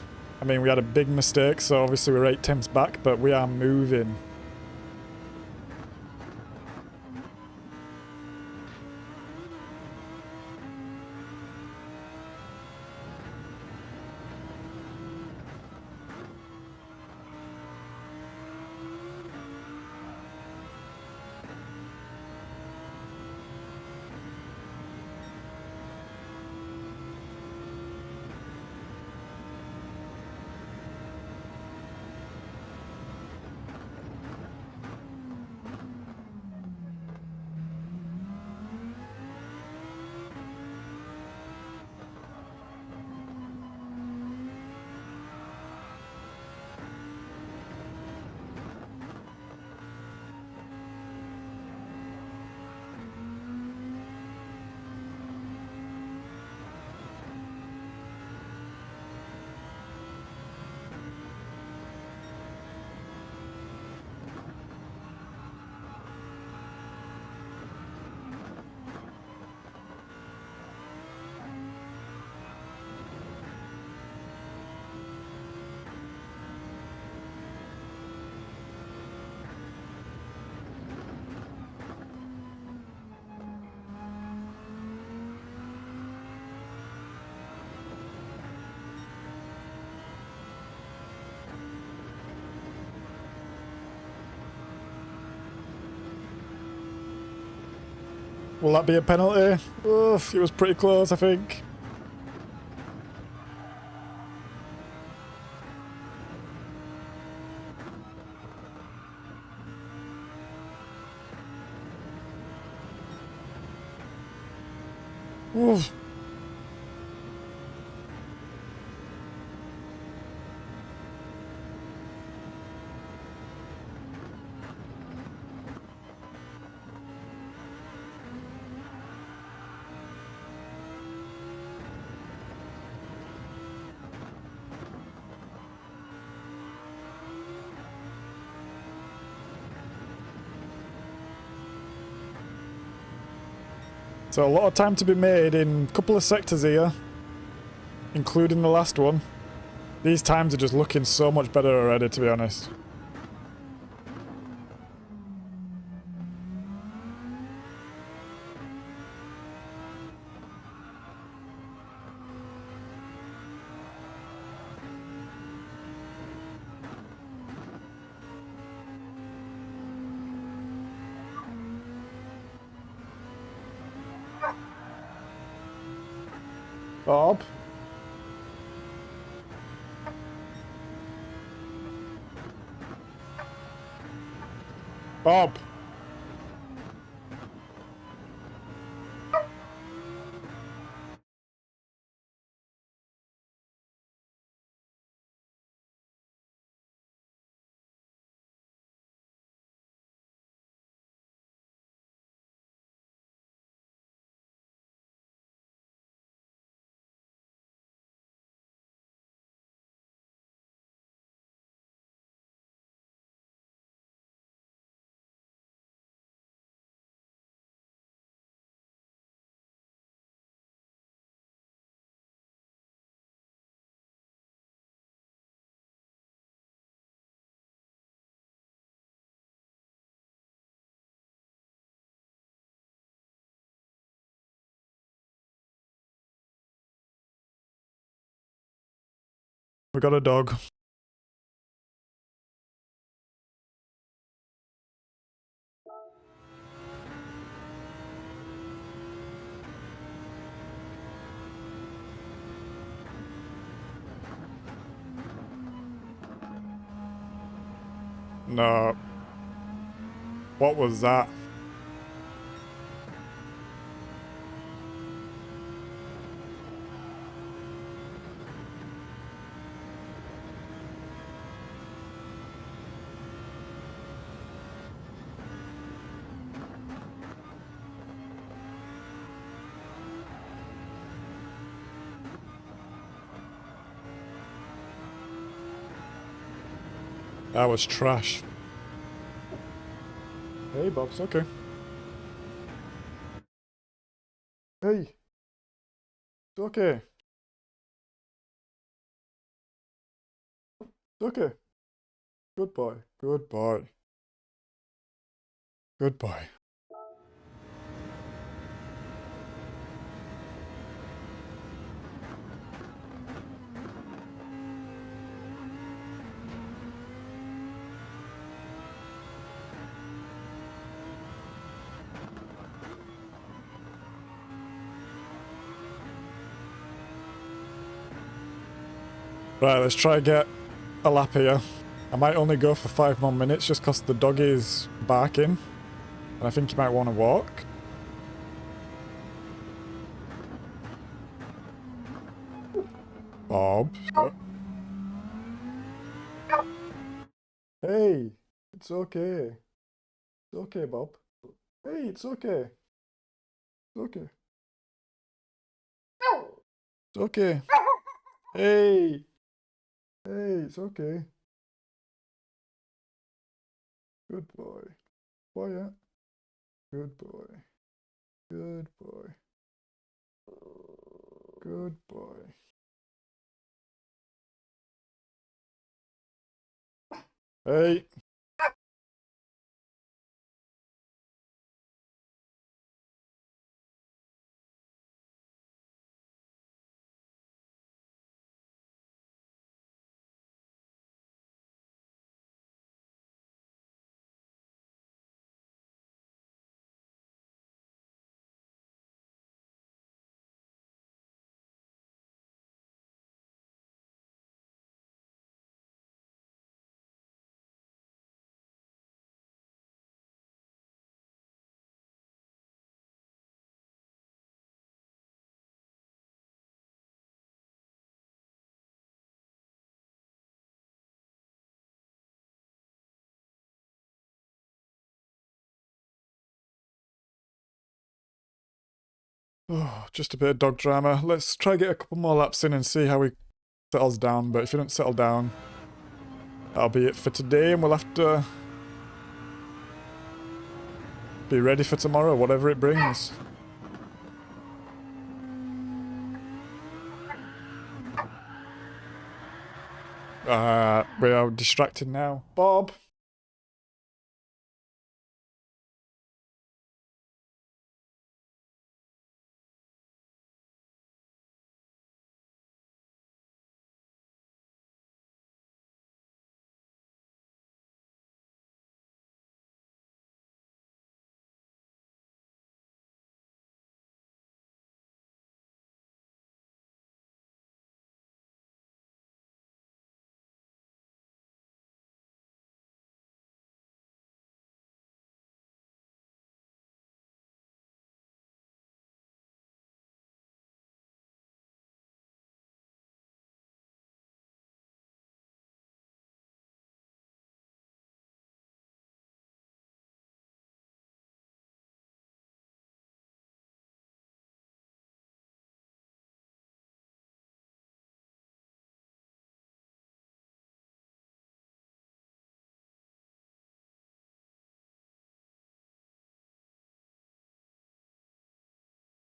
[SPEAKER 1] I mean, we had a big mistake, so obviously we're 8 temps back, but we are moving. Will that be a penalty? Oof, it was pretty close, I think. Oof. So a lot of time to be made in a couple of sectors here, including the last one. These times are just looking so much better already, to be honest. Bob? Bob? We got a dog. No. What was that? That was trash. Hey, Bob's okay. Hey. It's okay. It's okay. Good boy. Good boy. Good boy. Right, let's try and get a lap here. I might only go for 5 more minutes just because the dog is barking. And I think he might want to walk. Bob. Hey, it's okay. It's okay, Bob. Hey, it's okay. It's okay. It's okay. Hey. Hey, it's okay. Good boy. Quiet. Good boy. Good boy. Good boy. Hey. Oh, just a bit of dog drama. Let's try get a couple more laps in and see how he settles down. But if he don't settle down, that'll be it for today. And we'll have to be ready for tomorrow, whatever it brings. We are distracted now. Bob.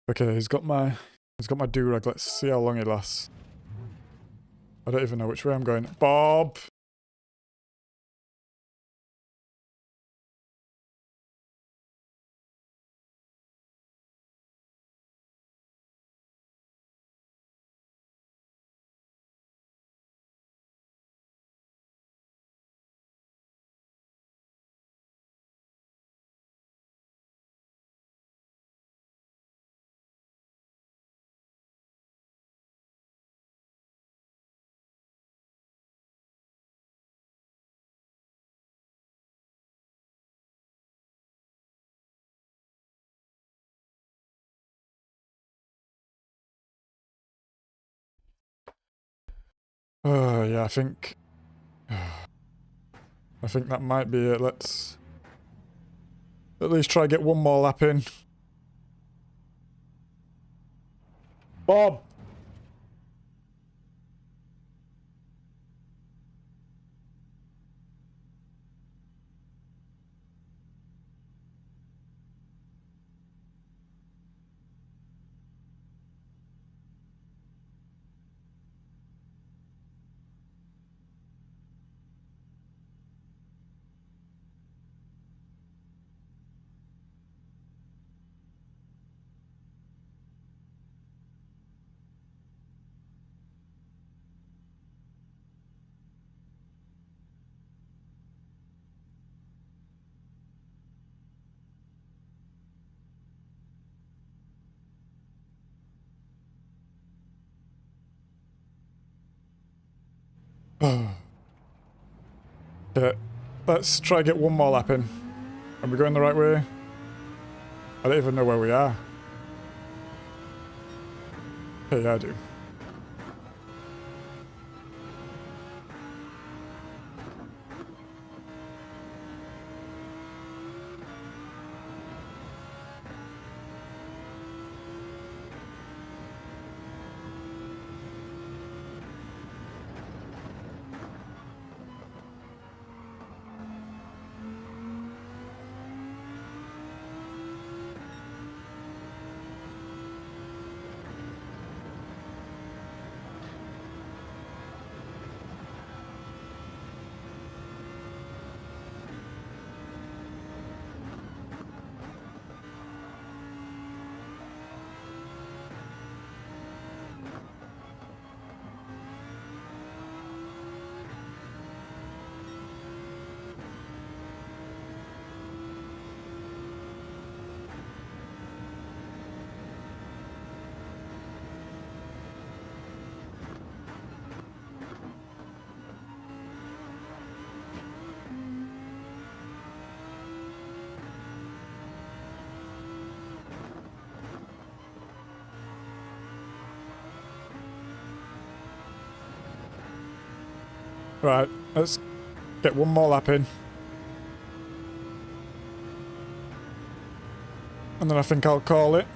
[SPEAKER 1] Okay, he's got my do-rag. Let's see how long he lasts. I don't even know which way I'm going. Bob! Yeah, I think that might be it. Let's at least try to get one more lap in. Bob! Okay, let's try to get one more lap in. Are we going the right way? I don't even know where we are. Okay, yeah, I do. Right, let's get one more lap in. And then I think I'll call it.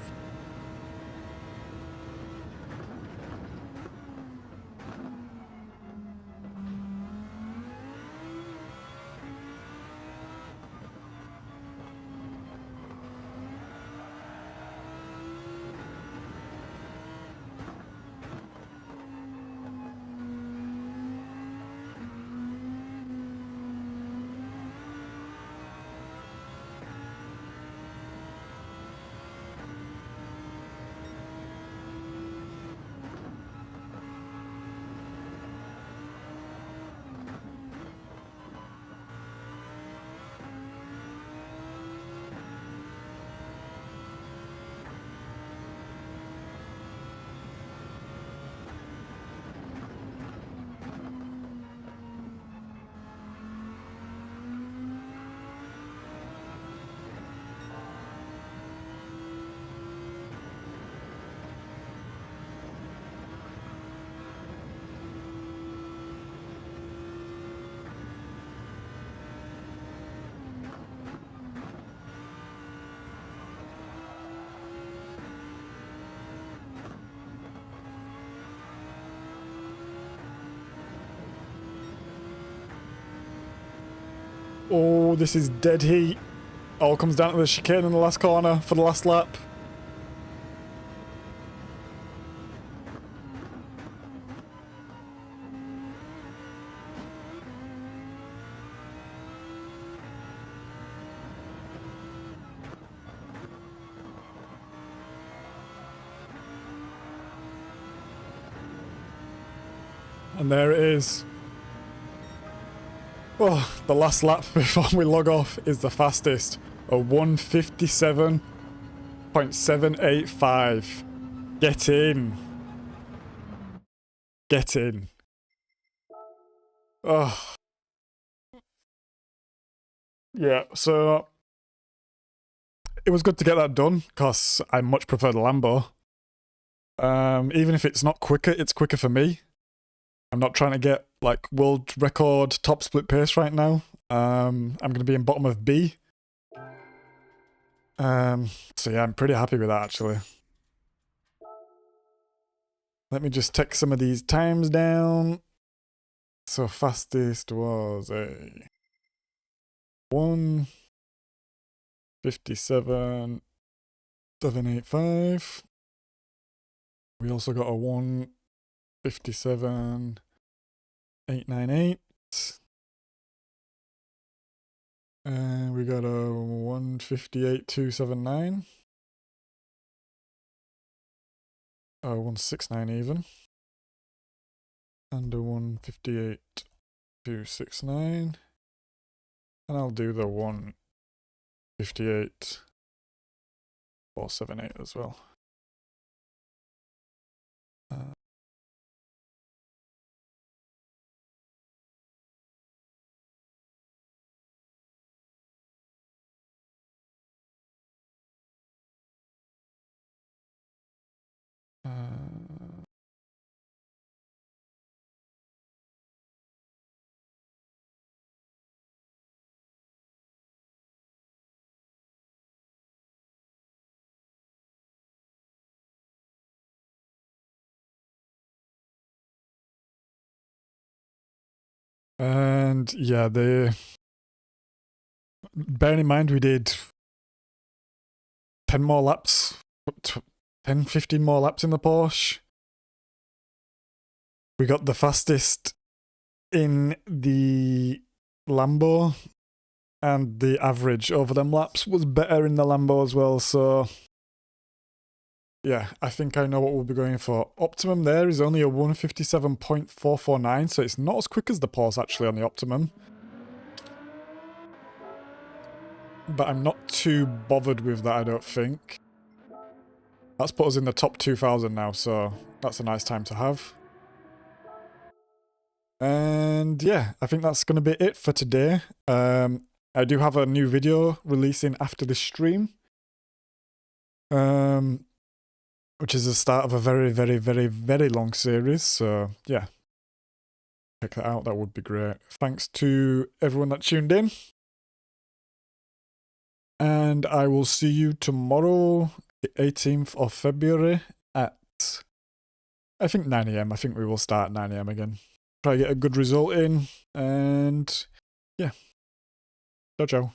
[SPEAKER 1] Oh, this is dead heat. All comes down to the chicane in the last corner for the last lap. And there it is. Oh, the last lap before we log off is the fastest. A 157.785. Get in. Get in. Oh. Yeah, so it was good to get that done, because I much prefer the Lambo. Even if it's not quicker, it's quicker for me. I'm not trying to get like world record top split pace right now. I'm going to be in bottom of B. So yeah, I'm pretty happy with that actually. Let me just take some of these times down. So fastest was a 1:57.785. We also got a 1:57.898. And we got a 1:58.279. 169 even. And a 1:58.269. And I'll do the 1:58.478 as well. And yeah, bearing in mind we did 10 more laps, 10, 15 more laps in the Porsche. We got the fastest in the Lambo, and the average over them laps was better in the Lambo as well, so yeah, I think I know what we'll be going for. Optimum there is only a 1:57.449, so it's not as quick as the Porsche actually on the Optimum. But I'm not too bothered with that, I don't think. That's put us in the top 2,000 now, so that's a nice time to have. And yeah, I think that's going to be it for today. I do have a new video releasing after this stream. Which is the start of a very, very, very, very long series. So yeah, check that out. That would be great. Thanks to everyone that tuned in. And I will see you tomorrow, the 18th of February at, I think 9 AM. I think we will start at 9 AM again. Try to get a good result in. And yeah. Ciao, ciao.